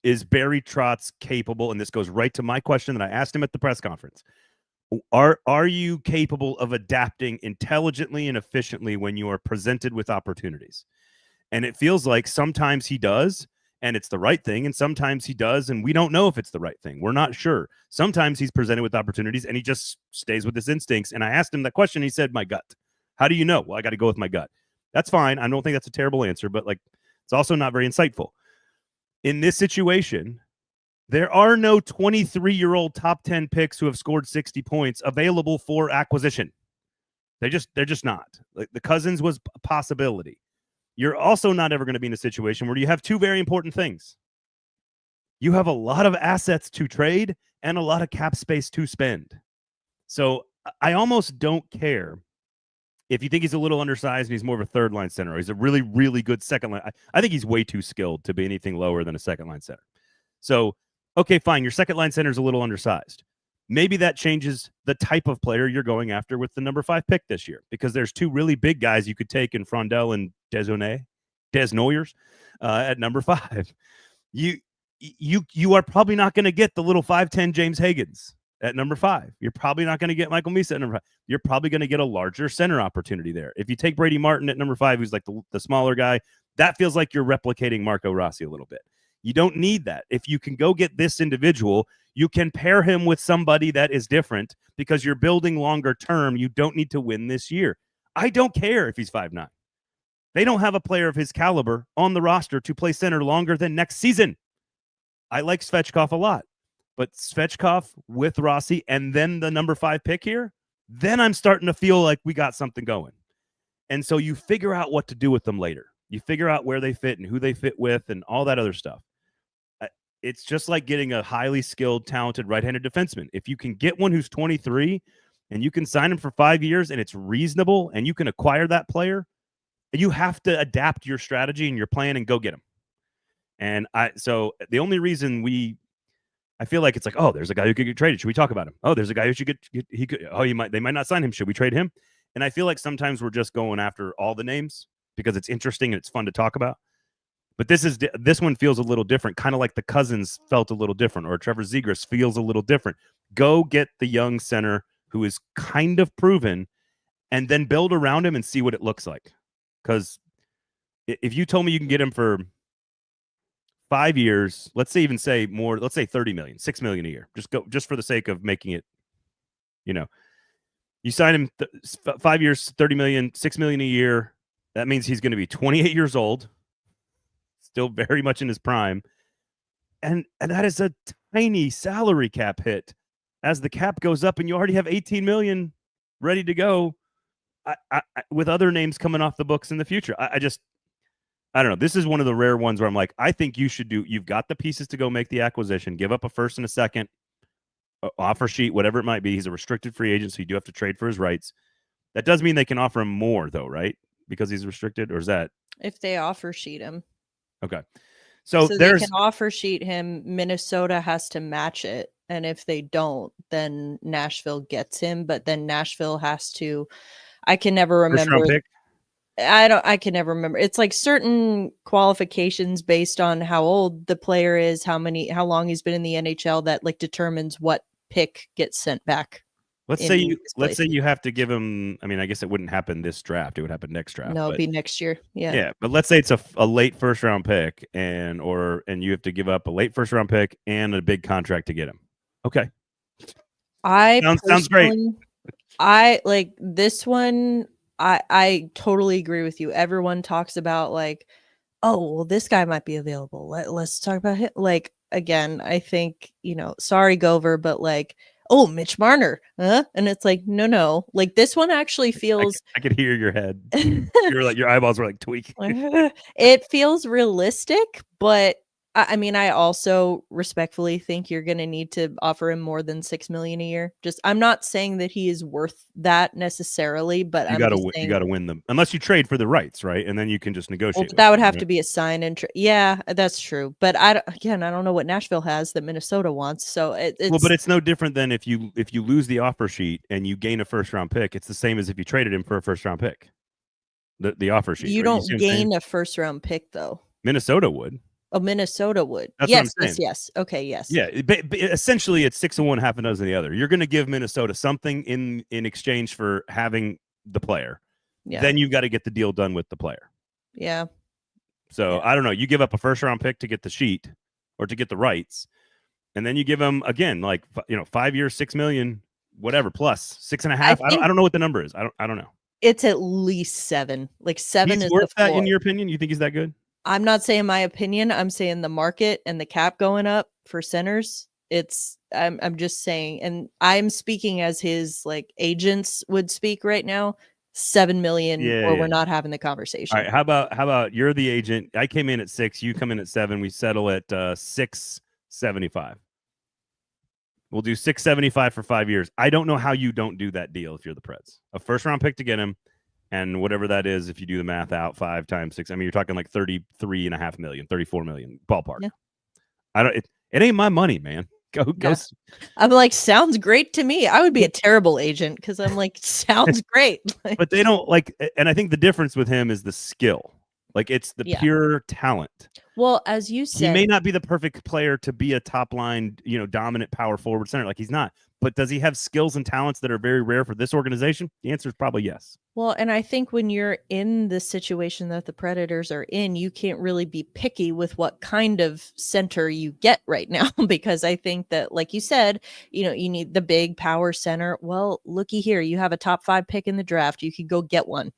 is Barry Trotz capable? And this goes right to my question that I asked him at the press conference. Are you capable of adapting intelligently and efficiently when you are presented with opportunities? And it feels like sometimes he does, and it's the right thing, and sometimes he does, and we don't know if it's the right thing. We're not sure. Sometimes he's presented with opportunities, and he just stays with his instincts. And I asked him that question. He said, my gut. How do you know? Well, I got to go with my gut. That's fine. I don't think that's a terrible answer, but like, it's also not very insightful. In this situation, there are no 23-year-old top 10 picks who have scored 60 points available for acquisition. They're just not. Like, the Cousins was a possibility. You're also not ever going to be in a situation where you have 2 very important things. You have a lot of assets to trade and a lot of cap space to spend. So I almost don't care if you think he's a little undersized and he's more of a 3rd-line center, or he's a really, really good 2nd-line. I think he's way too skilled to be anything lower than a 2nd-line center. So, okay, fine. Your 2nd-line center is a little undersized. maybe that changes the type of player you're going after with the number 5 pick this year, because there's 2 really big guys you could take in Frondell and Des Noyers at number 5. You are probably not going to get the little 5'10" James Higgins at number 5. You're probably not going to get Michael Misa at number 5. You're probably going to get a larger center opportunity there. If you take Brady Martin at number 5, who's like the smaller guy, that feels like you're replicating Marco Rossi a little bit. You don't need that. If you can go get this individual, you can pair him with somebody that is different because you're building longer term. You don't need to win this year. I don't care if he's 5'9". They don't have a player of his caliber on the roster to play center longer than next season. I like Svechkov a lot, but Svechkov with Rossi and then the number 5 pick here, then I'm starting to feel like we got something going. And so you figure out what to do with them later. You figure out where they fit and who they fit with and all that other stuff. It's just like getting a highly skilled, talented right-handed defenseman. If you can get one who's 23 and you can sign him for 5 years and it's reasonable and you can acquire that player, you have to adapt your strategy and your plan and go get him. And so the only reason I feel like it's like, oh, there's a guy who could get traded. Should we talk about him? Oh, there's a guy who should they might not sign him. Should we trade him? And I feel like sometimes we're just going after all the names because it's interesting and it's fun to talk about. But this one feels a little different, kind of like the Cousins felt a little different, or Trevor Zegras feels a little different. Go get the young center who is kind of proven and then build around him and see what it looks like. Because if you told me you can get him for 5 years, let's say more, let's say 30 million, 6 million a year, just for the sake of making it, you sign him 5 years, 30 million, 6 million a year. That means he's going to be 28 years old, still very much in his prime. And that is a tiny salary cap hit as the cap goes up and you already have 18 million ready to go with other names coming off the books in the future. I don't know. This is one of the rare ones where I'm like, I think you've got the pieces to go make the acquisition, give up a first and a second, offer sheet, whatever it might be. He's a restricted free agent, so you do have to trade for his rights. That does mean they can offer him more though, right? Because he's restricted, or is that if they offer sheet him? Okay. So they can offer sheet him. Minnesota has to match it. And if they don't, then Nashville gets him. But then Nashville has to, I can never remember. I can never remember. It's like certain qualifications based on how old the player is, how long he's been in the NHL that like determines what pick gets sent back. Let's say you have to give him. I mean, I guess it wouldn't happen this draft. It would happen next draft. No, it'd be next year. Yeah. Yeah, but let's say it's a late first round pick, and you have to give up a late first round pick and a big contract to get him. Okay. Sounds great. I like this one. I totally agree with you. Everyone talks about like, oh, well, this guy might be available. Let's talk about him. Like again, I think sorry, Gover, but like. Oh, Mitch Marner, huh? And it's like, no. Like this one actually feels. I could hear your head. You're like your eyeballs were like tweaking. It feels realistic, but I mean, I also respectfully think you're going to need to offer him more than $6 million a year. I'm not saying that he is worth that necessarily, but you got to win them unless you trade for the rights, right? And then you can just negotiate. Well, that would have to be a sign and yeah, that's true. But I don't know what Nashville has that Minnesota wants. So but it's no different than if you lose the offer sheet and you gain a first round pick. It's the same as if you traded him for a first round pick. The offer sheet. You don't gain a first round pick though. Minnesota would. Oh, Minnesota would. That's yes, what I'm saying. yes. Okay, yes. Yeah, but essentially it's 6 of one, half a dozen of the other. You're going to give Minnesota something in exchange for having the player. Yeah. Then you've got to get the deal done with the player. Yeah. So I don't know. You give up a first round pick to get the sheet or to get the rights, and then you give them again, like 5 years, 6 million, whatever, plus 6.5. I don't know what the number is. I don't know. It's at least 7. Like 7 he's is worth the that in your opinion? You think he's that good? I'm not saying my opinion. I'm saying the market and the cap going up for centers. I'm just saying, and I'm speaking as his like agents would speak right now. 7 million, we're not having the conversation. All right. How about you're the agent? I came in at 6. You come in at 7. We settle at 6.75. We'll do 6.75 for 5 years. I don't know how you don't do that deal if you're the Preds. A first round pick to get him. And whatever that is, if you do the math out, 5 times 6, I mean, you're talking like 33.5 million, 34 million ballpark. Yeah. It ain't my money, man. Go. Yeah. I'm like, sounds great to me. I would be a terrible agent because I'm like, sounds great. But they don't like, and I think the difference with him is the skill. Like it's the Yeah. pure talent. Well, as you He said, may not be the perfect player to be a top line, dominant power forward center. Like he's not. But does he have skills and talents that are very rare for this organization? The answer is probably yes. well, and I think when you're in the situation that the Predators are in, you can't really be picky with what kind of center you get right now because I think that, like you said, you need the big power center. Well, looky here, you have a top 5 pick in the draft. You could go get one.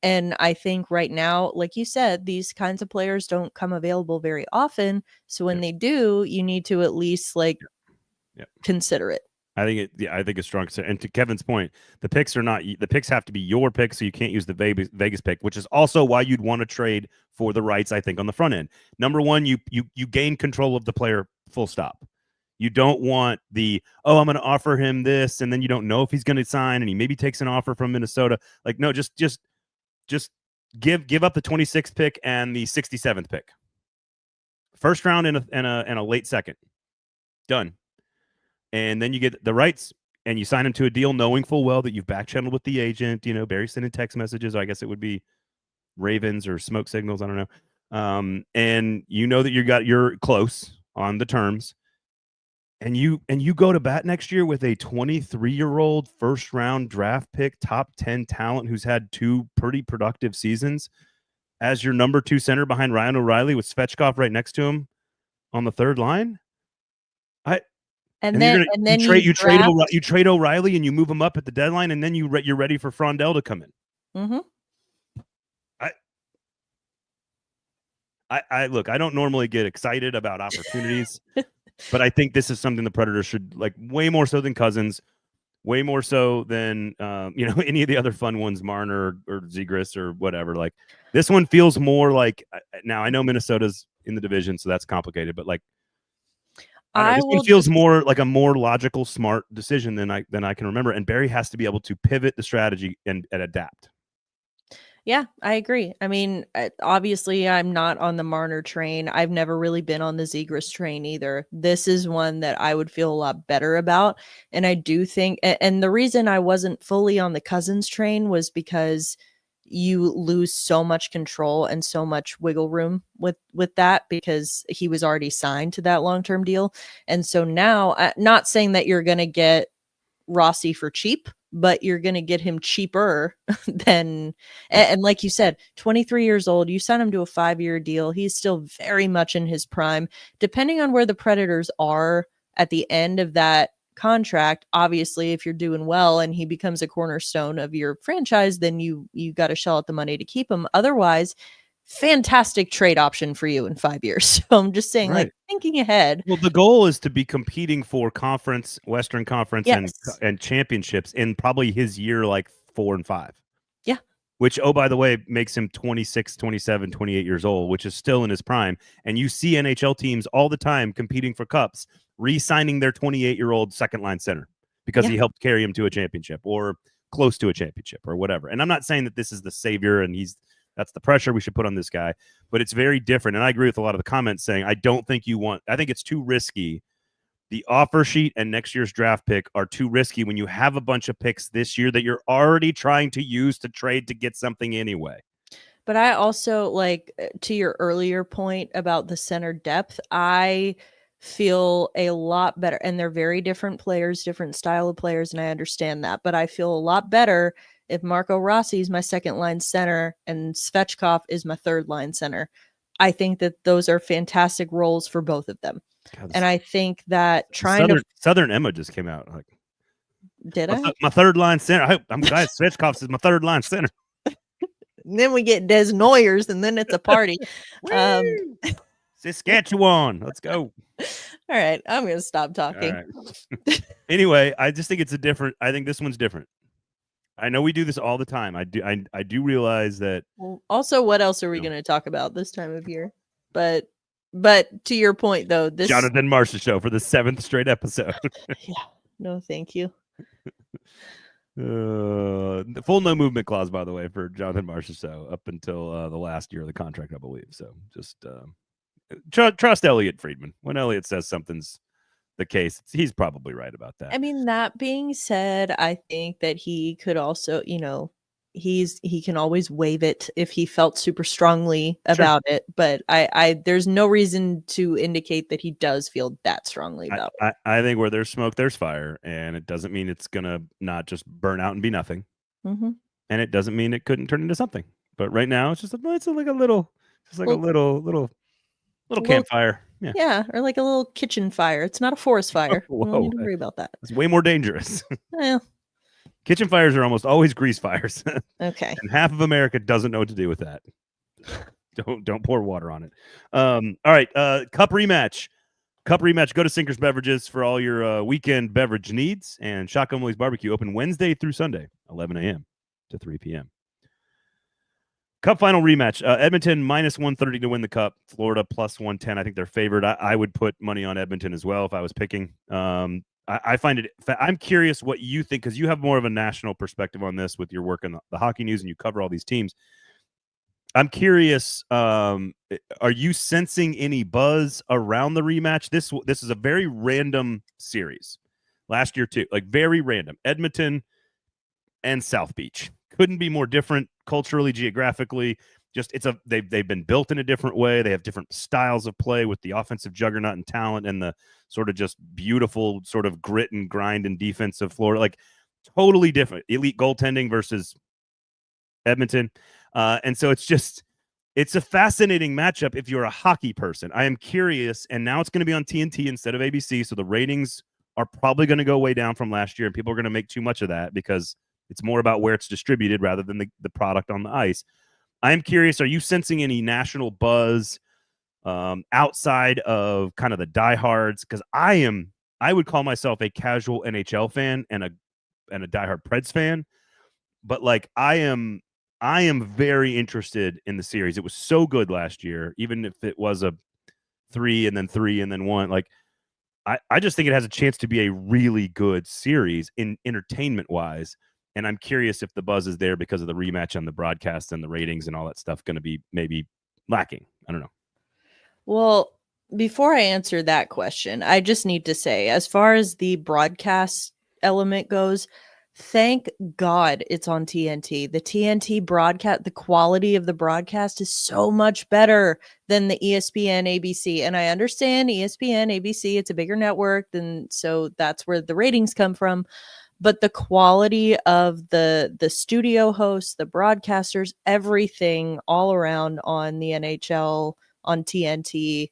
And I think right now, like you said, these kinds of players don't come available very often. So when they do, you need to at least consider it. I think it's strong. And to Kevin's point, the picks have to be your picks, so you can't use the Vegas pick, which is also why you'd want to trade for the rights, I think, on the front end. Number one, you gain control of the player, full stop. You don't want I'm going to offer him this, and then you don't know if he's going to sign, and he maybe takes an offer from Minnesota. Like, no, just give up the 26th pick and the 67th pick. First round and a late second. Done. And then you get the rights and you sign him to a deal knowing full well that you've back-channeled with the agent. Barry sending text messages. I guess it would be Ravens or smoke signals. I don't know. And you know that you're close on the terms. And you go to bat next year with a 23-year-old first-round draft pick, top 10 talent who's had 2 pretty productive seasons as your number 2 center behind Ryan O'Reilly with Svechkov right next to him on the third line. You trade O'Reilly and you move him up at the deadline, and then you're ready for Frondell to come in. Mm-hmm. I look. I don't normally get excited about opportunities, but I think this is something the Predators should like way more so than Cousins, way more so than any of the other fun ones, Marner or Zegras or whatever. Like this one feels more like. Now I know Minnesota's in the division, so that's complicated, but like. This one feels more like a more logical, smart decision than I can remember. And Barry has to be able to pivot the strategy and adapt. Yeah, I agree. I mean, obviously, I'm not on the Marner train. I've never really been on the Zegras train either. This is one that I would feel a lot better about. And I do think, and the reason I wasn't fully on the Cousins train was because you lose so much control and so much wiggle room with that because he was already signed to that long-term deal. And so now, not saying that you're going to get Rossi for cheap, but you're going to get him cheaper than, and like you said, 23 years old, you sign him to a 5-year deal. He's still very much in his prime. Depending on where the Predators are at the end of that contract, obviously if you're doing well and he becomes a cornerstone of your franchise, then you got to shell out the money to keep him. Otherwise, fantastic trade option for you in 5 years. So I'm just saying, right. Like thinking ahead. Well, the goal is to be competing for Western Conference and championships in probably his year like 4 and 5. Yeah. Which, oh, by the way, makes him 26, 27, 28 years old, which is still in his prime. And you see NHL teams all the time competing for cups, re-signing their 28-year-old second-line center because he helped carry him to a championship or close to a championship or whatever. And I'm not saying that this is the savior and that's the pressure we should put on this guy, but it's very different. And I agree with a lot of the comments saying, I think it's too risky. The offer sheet and next year's draft pick are too risky when you have a bunch of picks this year that you're already trying to use to trade to get something anyway. But I also, like, to your earlier point about the center depth, I feel a lot better. And they're very different players, different style of players, and I understand that. But I feel a lot better if Marco Rossi is my second line center and Svechkov is my third line center. I think that those are fantastic roles for both of them. God, and I think that Southern Emma just came out. Like, did I? My third line center. I'm glad Svechkov is my third line center. And then we get Des Noyers, and then it's a party. Saskatchewan, let's go. All right, I'm going to stop talking. Right. Anyway, I just think I think this one's different. I know we do this all the time. I do realize that. Well, also, what else are we going to talk about this time of year? But to your point, though, this Jonathan Marshall show for the 7th straight episode. Yeah, no, thank you. The full no movement clause, by the way, for Jonathan Marshall show up until the last year of the contract, I believe. So just trust Elliot Friedman. When Elliot says something's the case, he's probably right about that. I mean, that being said, I think that he could also, he can always waive it if he felt super strongly about it. But I there's no reason to indicate that he does feel that strongly about it. I think where there's smoke, there's fire, and it doesn't mean it's gonna not just burn out and be nothing, Mm-hmm. and it doesn't mean it couldn't turn into something. But right now, it's just like a little, Well, little little, campfire. Yeah. yeah, or like a little kitchen fire. It's not a forest fire. We don't Whoa, need to worry about that. it's way more dangerous. Well, Kitchen fires are almost always grease fires, okay. and half of America doesn't know what to do with that. Don't pour water on it. All right, cup rematch. Cup rematch. Go to Sinkers Beverages for all your weekend beverage needs. And Shotgun Willie's Barbecue open Wednesday through Sunday, 11 a.m. to 3 p.m. Cup final rematch. Edmonton minus 130 to win the cup. Florida plus 110. I think they're favored. I would put money on Edmonton as well if I was picking. I find it. I'm curious what you think, because you have more of a national perspective on this with your work in the hockey news and you cover all these teams. I'm curious. Are you sensing any buzz around the rematch? This is a very random series. Last year too, like very random. Edmonton and South Beach couldn't be more different culturally, geographically. Just they've been built in a different way. They have different styles of play with the offensive juggernaut and talent and the sort of just beautiful sort of grit and grind and defense of Florida. Like totally different. Elite goaltending versus Edmonton. And so it's a fascinating matchup if you're a hockey person. I am curious, and now it's going to be on TNT instead of ABC, so the ratings are probably going to go way down from last year, and people are going to make too much of that because it's more about where it's distributed rather than the product on the ice. I am curious, are you sensing any national buzz outside of kind of the diehards? Because I would call myself a casual NHL fan and a diehard Preds fan, but like I am very interested in the series. It was so good last year, even if it was a 3 and then 1. Like I just think it has a chance to be a really good series in entertainment wise. And I'm curious if the buzz is there because of the rematch on the broadcast and the ratings and all that stuff going to be maybe lacking. I don't know. Well, before I answer that question, I just need to say, as far as the broadcast element goes, thank God it's on TNT. The TNT broadcast, the quality of the broadcast is so much better than the ESPN, ABC. And I understand ESPN, ABC, it's a bigger network, so that's where the ratings come from. But the quality of the studio hosts, the broadcasters, everything all around on the NHL, on TNT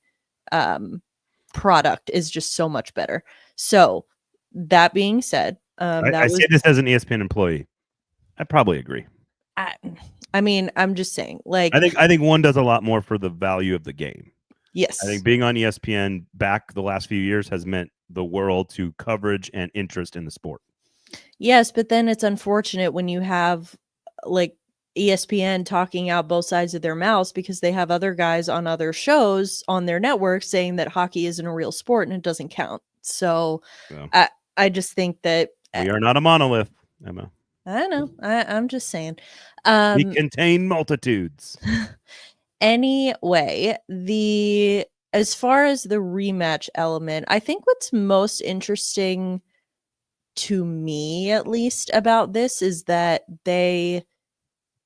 product is just so much better. So that being said, I say this as an ESPN employee. I probably agree. I mean, I'm just saying, like, I think one does a lot more for the value of the game. Yes. I think being on ESPN back the last few years has meant the world to coverage and interest in the sport. Yes, but then it's unfortunate when you have like ESPN talking out both sides of their mouths because they have other guys on other shows on their network saying that hockey isn't a real sport and it doesn't count. So I just think that we are not a monolith, Emma. I know. I'm just saying. We contain multitudes. Anyway, as far as the rematch element, I think what's most interesting to me, at least, about this is that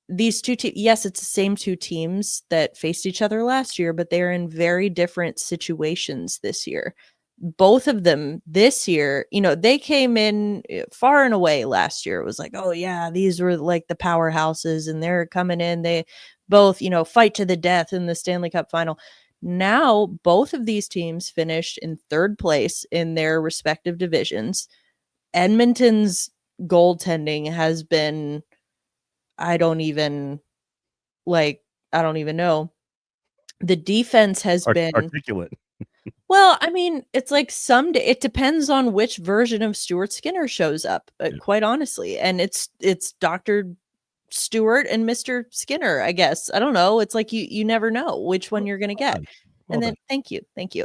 these two teams, yes, it's the same two teams that faced each other last year, but they're in very different situations this year. Both of them this year, they came in far and away last year. It was like, oh yeah, these were like the powerhouses and they're coming in. They both, fight to the death in the Stanley Cup final. Now, both of these teams finished in third place in their respective divisions. Edmonton's goaltending has been, I don't even know. The defense has been articulate. Well, I mean, it's like it depends on which version of Stuart Skinner shows up, quite honestly. And it's Dr. Stewart and Mr. Skinner, I guess. I don't know. It's like you never know which one you're going to get. And then thank you.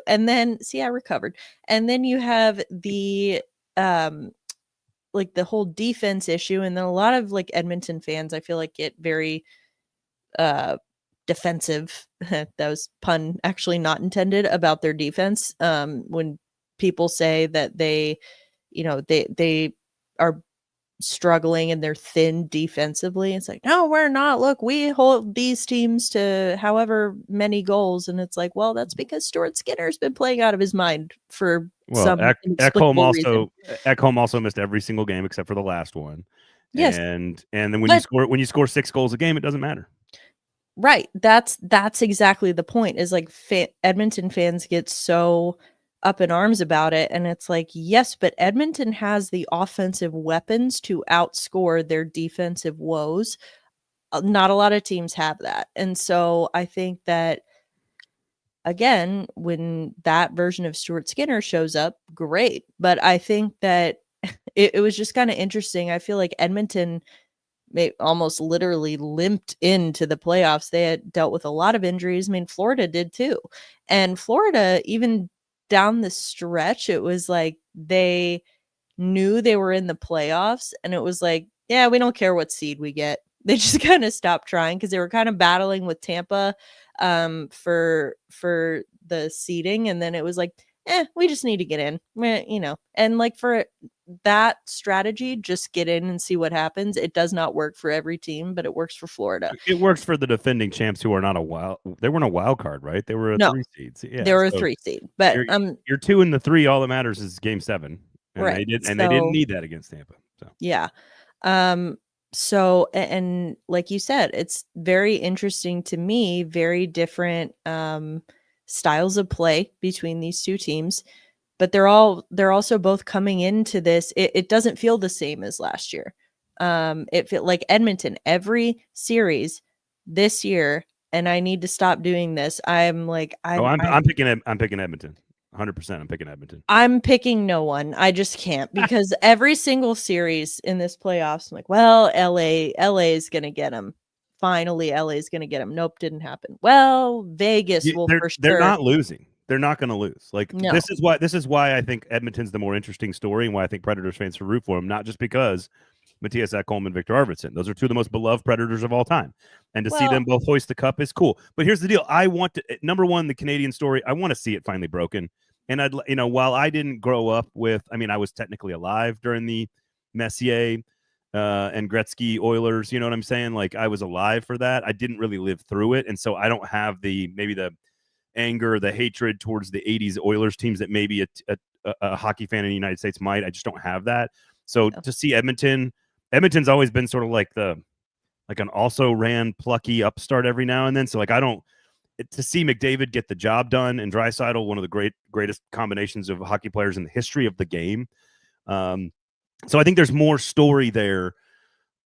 And then see, I recovered. And then you have the like the whole defense issue, and then a lot of like Edmonton fans, I feel like, get very defensive. That was pun actually not intended about their defense when people say that they are struggling and they're thin defensively. It's like, no, we're not. Look, we hold these teams to however many goals. And it's like, well, that's because Stuart Skinner's been playing out of his mind for some inexplicable reason. Ekholm also missed every single game except for the last one. Yes. And then when you score 6 goals a game, it doesn't matter. Right. That's exactly the point, is like Edmonton fans get so up in arms about it. And it's like, yes, but Edmonton has the offensive weapons to outscore their defensive woes. Not a lot of teams have that. And so I think that, again, when that version of Stuart Skinner shows up, great. But I think that it was just kind of interesting. I feel like Edmonton almost literally limped into the playoffs. They had dealt with a lot of injuries. I mean, Florida did too. And Florida, even down the stretch, it was like they knew they were in the playoffs, and it was like, yeah, we don't care what seed we get. They just kind of stopped trying because they were kind of battling with Tampa for the seeding, and then it was like, we just need to get in, and like for that strategy, just get in and see what happens. It does not work for every team, but it works for Florida. It works for the defending champs who are not they weren't a wild card, right? They were a 3 seed. Yeah, they were a 3 seed, but you're 2 and the 3. All that matters is game 7, and right. They didn't need that against Tampa. So yeah, so, and like you said, it's very interesting to me. Very different styles of play between these two teams. But they're also both coming into this. It doesn't feel the same as last year. It felt like Edmonton every series this year, and I need to stop doing this. I'm picking Edmonton. 100%. I'm picking Edmonton. I'm picking no one. I just can't, because every single series in this playoffs, I'm like, well, LA is gonna get them. Finally, LA is gonna get them. Nope, didn't happen. Well, Vegas will for sure. They're not losing. They're not going to lose. Like, no. This is why I think Edmonton's the more interesting story, and why I think Predators fans should root for them, not just because Mattias Ekholm and Victor Arvidsson. Those are 2 of the most beloved Predators of all time. And to see them both hoist the cup is cool. But here's the deal. I want to, number one, the Canadian story, I want to see it finally broken. And while I didn't grow up with, I was technically alive during the Messier and Gretzky Oilers, you know what I'm saying? Like, I was alive for that. I didn't really live through it. And so I don't have maybe the anger, the hatred towards the 80s Oilers teams that maybe a hockey fan in the United States might. I just don't have that. So to see Edmonton's always been sort of like an also ran plucky upstart every now and then. So like, to see McDavid get the job done, and Draisaitl, one of the greatest combinations of hockey players in the history of the game. So I think there's more story there.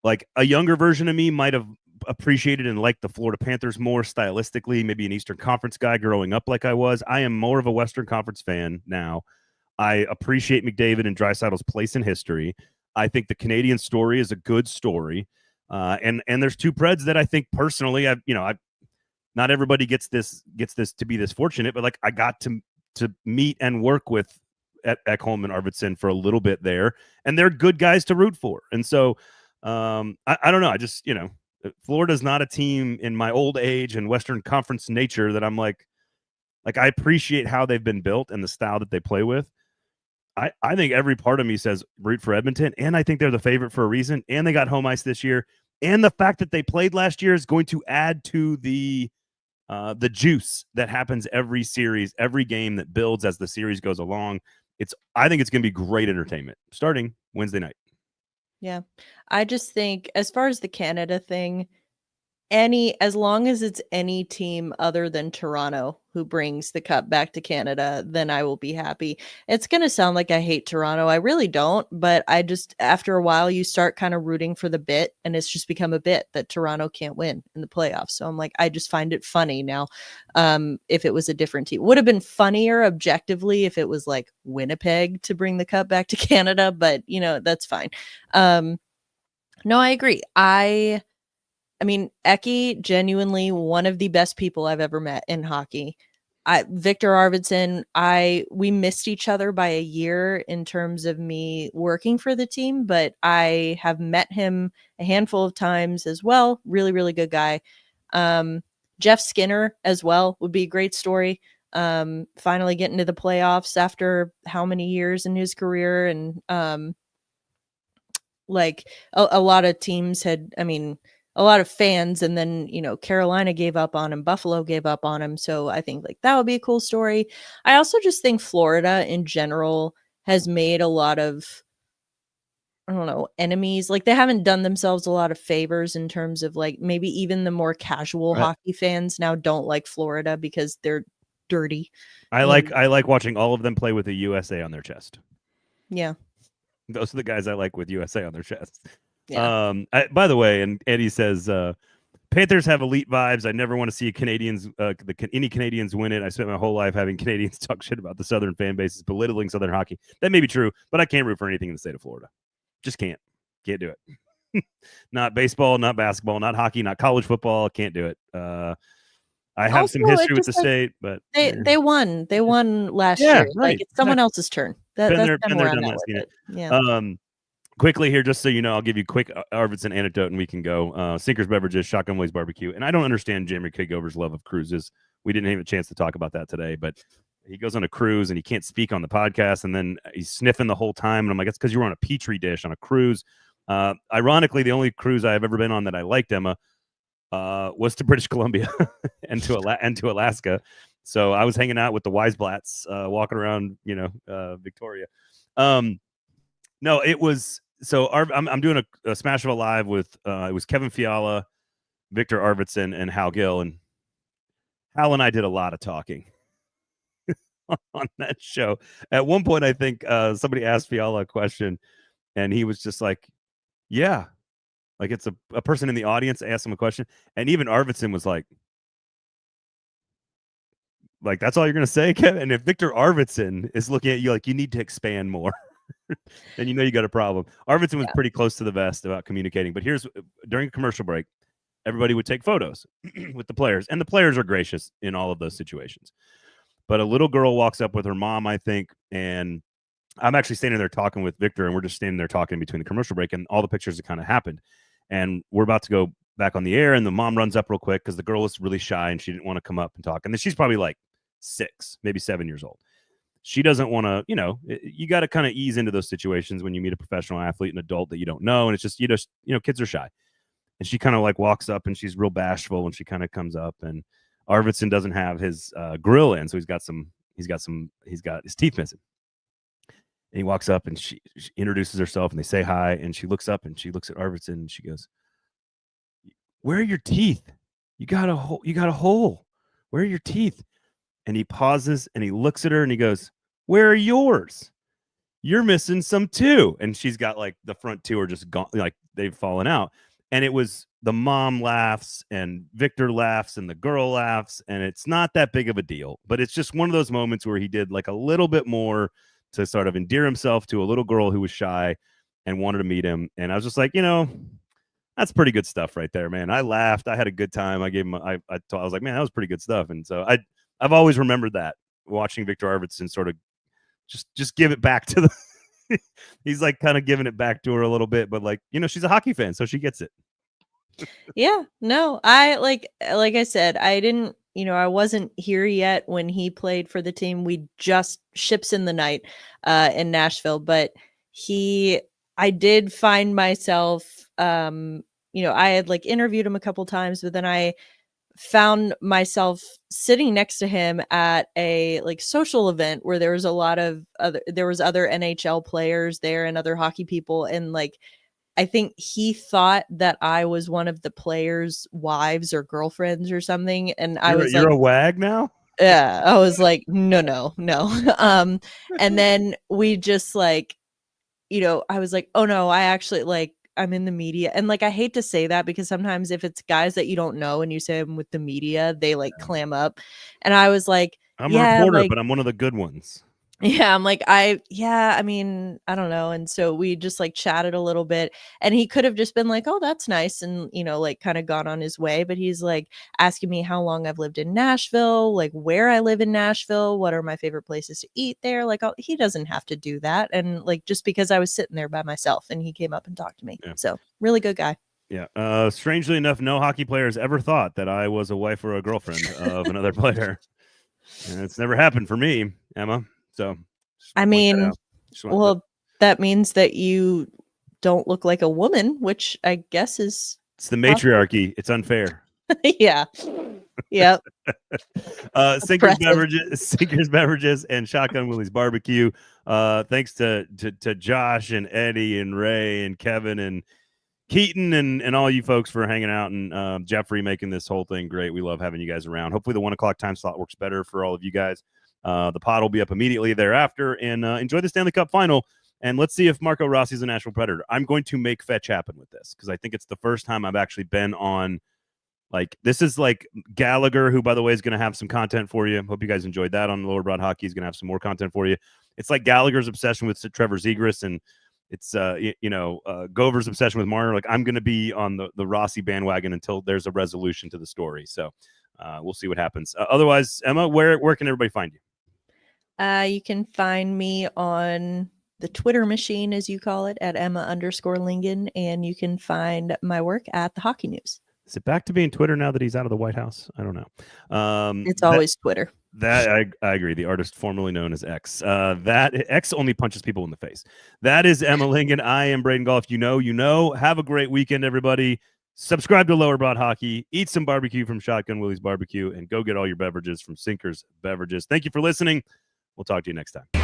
Like, a younger version of me might have appreciated and liked the Florida Panthers more stylistically, maybe an Eastern Conference guy growing up like I was. I am more of a Western Conference fan now. I appreciate McDavid and Draisaitl's place in history. I think the Canadian story is a good story. And there's 2 Preds that I think personally, not everybody gets this to be this fortunate, but like, I got to meet and work with Ekholm and Arvidsson for a little bit there, and they're good guys to root for. And so I don't know. I just, Florida's not a team in my old age and Western Conference nature that I'm like I appreciate how they've been built and the style that they play with. I think every part of me says root for Edmonton, and I think they're the favorite for a reason, and they got home ice this year, and the fact that they played last year is going to add to the juice that happens every series, every game that builds as the series goes along. I think it's going to be great entertainment starting Wednesday night. Yeah. I just think, as far as the Canada thing, as long as it's any team other than Toronto who brings the cup back to Canada, then I will be happy. It's going to sound like I hate Toronto. I really don't, but I just, after a while, you start kind of rooting for the bit, and it's just become a bit that Toronto can't win in the playoffs. So I'm like, I just find it funny now. If it was a different team, would have been funnier objectively if it was like Winnipeg to bring the cup back to Canada, but that's fine. No, I agree. Eki, genuinely one of the best people I've ever met in hockey. Victor Arvidsson, we missed each other by a year in terms of me working for the team, but I have met him a handful of times as well. Really, really good guy. Jeff Skinner as well would be a great story. finally getting to the playoffs after how many years in his career. And like a lot of teams had, a lot of fans, and then, Carolina gave up on him, Buffalo gave up on him. So I think like that would be a cool story. I also just think Florida in general has made a lot of, I don't know, enemies. Like they haven't done themselves a lot of favors in terms of like maybe even the more casual hockey fans now don't like Florida because they're dirty. I like watching all of them play with a USA on their chest. Yeah. Those are the guys I like with USA on their chest. Yeah. By the way, and Eddie says Panthers have elite vibes. I never want to see any Canadians win it. I spent my whole life having Canadians talk shit about the Southern fan bases, belittling Southern hockey. That may be true, but I can't root for anything in the state of Florida. Just can't do it. Not baseball, not basketball, not hockey, not college football. Can't do it. I have some history with the state, but they won. They won last year. Right. Like it's someone else's turn. That's been there, where I'm done at that. with it. Yeah. Quickly here, just so you know, I'll give you a quick Arvidsson anecdote and we can go. Sinkers Beverages, Shotgun Willie's Barbecue. And I don't understand Jamie Kigover's love of cruises. We didn't have a chance to talk about that today, but he goes on a cruise and he can't speak on the podcast, and then he's sniffing the whole time. And I'm like, it's because you were on a Petri dish on a cruise. Ironically, the only cruise I've ever been on that I liked, Emma, was to British Columbia and to Alaska. So I was hanging out with the Weisblatts, walking around, Victoria. No, it was. So I'm doing a Smash of a Live with it was Kevin Fiala, Victor Arvidsson, and Hal Gill, and Hal and I did a lot of talking on that show. At one point, I think somebody asked Fiala a question, and he was just like, "Yeah," like it's a person in the audience asked him a question, and even Arvidsson was like, "That's all you're gonna say, Kevin?" And if Victor Arvidsson is looking at you like you need to expand more. Then you got a problem. Arvidsson was pretty close to the vest about communicating. But here's during a commercial break, everybody would take photos with the players, and the players are gracious in all of those situations. But a little girl walks up with her mom, I think, and I'm actually standing there talking with Victor, and we're just standing there talking between the commercial break, and all the pictures have kind of happened. And we're about to go back on the air, and the mom runs up real quick because the girl was really shy and she didn't want to come up and talk. And then she's probably like 6, maybe 7 years old. She doesn't want to, you got to kind of ease into those situations when you meet a professional athlete, an adult that you don't know. And it's just, kids are shy. And she kind of like walks up and she's real bashful when she kind of comes up, and Arvidsson doesn't have his grill in. So he's got his teeth missing. And he walks up and she introduces herself and they say hi. And she looks up and she looks at Arvidsson and she goes, "Where are your teeth? You got a hole. Where are your teeth?" And he pauses and he looks at her and he goes, "Where are yours? You're missing some too." And she's got like the front two are just gone, like they've fallen out. And it was the mom laughs and Victor laughs and the girl laughs. And it's not that big of a deal, but it's just one of those moments where he did like a little bit more to sort of endear himself to a little girl who was shy and wanted to meet him. And I was just like, that's pretty good stuff right there, man. I laughed. I had a good time. I gave him, I was like, man, that was pretty good stuff. And so I've always remembered that, watching Victor Arvidsson sort of just give it back to the he's like kind of giving it back to her a little bit, but like, she's a hockey fan, so she gets it. Yeah, no, like I said, I didn't, I wasn't here yet when he played for the team. We just ships in the night in Nashville, but I did find myself, I had like interviewed him a couple times, but then I found myself sitting next to him at a like social event where there was other NHL players there and other hockey people. And like, I think he thought that I was one of the players' wives or girlfriends or something. And You're a wag now? Yeah. I was like, no. And then we just like, I was like, oh no, I actually like, I'm in the media. And like, I hate to say that because sometimes if it's guys that you don't know and you say I'm with the media, they like clam up. And I was like, I'm a reporter, but I'm one of the good ones. Yeah, I'm like, I don't know. And so we just like chatted a little bit, and he could have just been like, "Oh, that's nice," and like kind of gone on his way. But he's like asking me how long I've lived in Nashville, like where I live in Nashville, what are my favorite places to eat there. Like, he doesn't have to do that. And like, just because I was sitting there by myself and he came up and talked to me. Yeah. So really good guy. Yeah. Strangely enough, no hockey players ever thought that I was a wife or a girlfriend of another player. And it's never happened for me, Emma. So I mean, well, that means that you don't look like a woman, which I guess is it's the matriarchy. It's unfair. yeah. Yep. Sinkers Beverages, and Shotgun Willie's Barbecue. Thanks to Josh and Eddie and Ray and Kevin and Keaton and all you folks for hanging out, and Jeffrey making this whole thing great. We love having you guys around. Hopefully the 1 o'clock time slot works better for all of you guys. The pod will be up immediately thereafter, and enjoy the Stanley Cup final. And let's see if Marco Rossi is a Nashville Predator. I'm going to make fetch happen with this because I think it's the first time I've actually been on. Like, this is like Gallagher, who, by the way, is going to have some content for you. Hope you guys enjoyed that on Lower Broad Hockey. He's going to have some more content for you. It's like Gallagher's obsession with Trevor Zegras, and it's, Gover's obsession with Marner. Like, I'm going to be on the Rossi bandwagon until there's a resolution to the story. So we'll see what happens. Otherwise, Emma, where can everybody find you? You can find me on the Twitter machine, as you call it, at Emma_Lingan, and you can find my work at the Hockey News. Is it back to being Twitter now that he's out of the White House? I don't know. It's always Twitter. That I agree. The artist formerly known as X. That X only punches people in the face. That is Emma Lingan. I am Braden Gall. If you know, you know. Have a great weekend, everybody. Subscribe to Lower Broad Hockey. Eat some barbecue from Shotgun Willie's Barbecue, and go get all your beverages from Sinkers Beverages. Thank you for listening. We'll talk to you next time.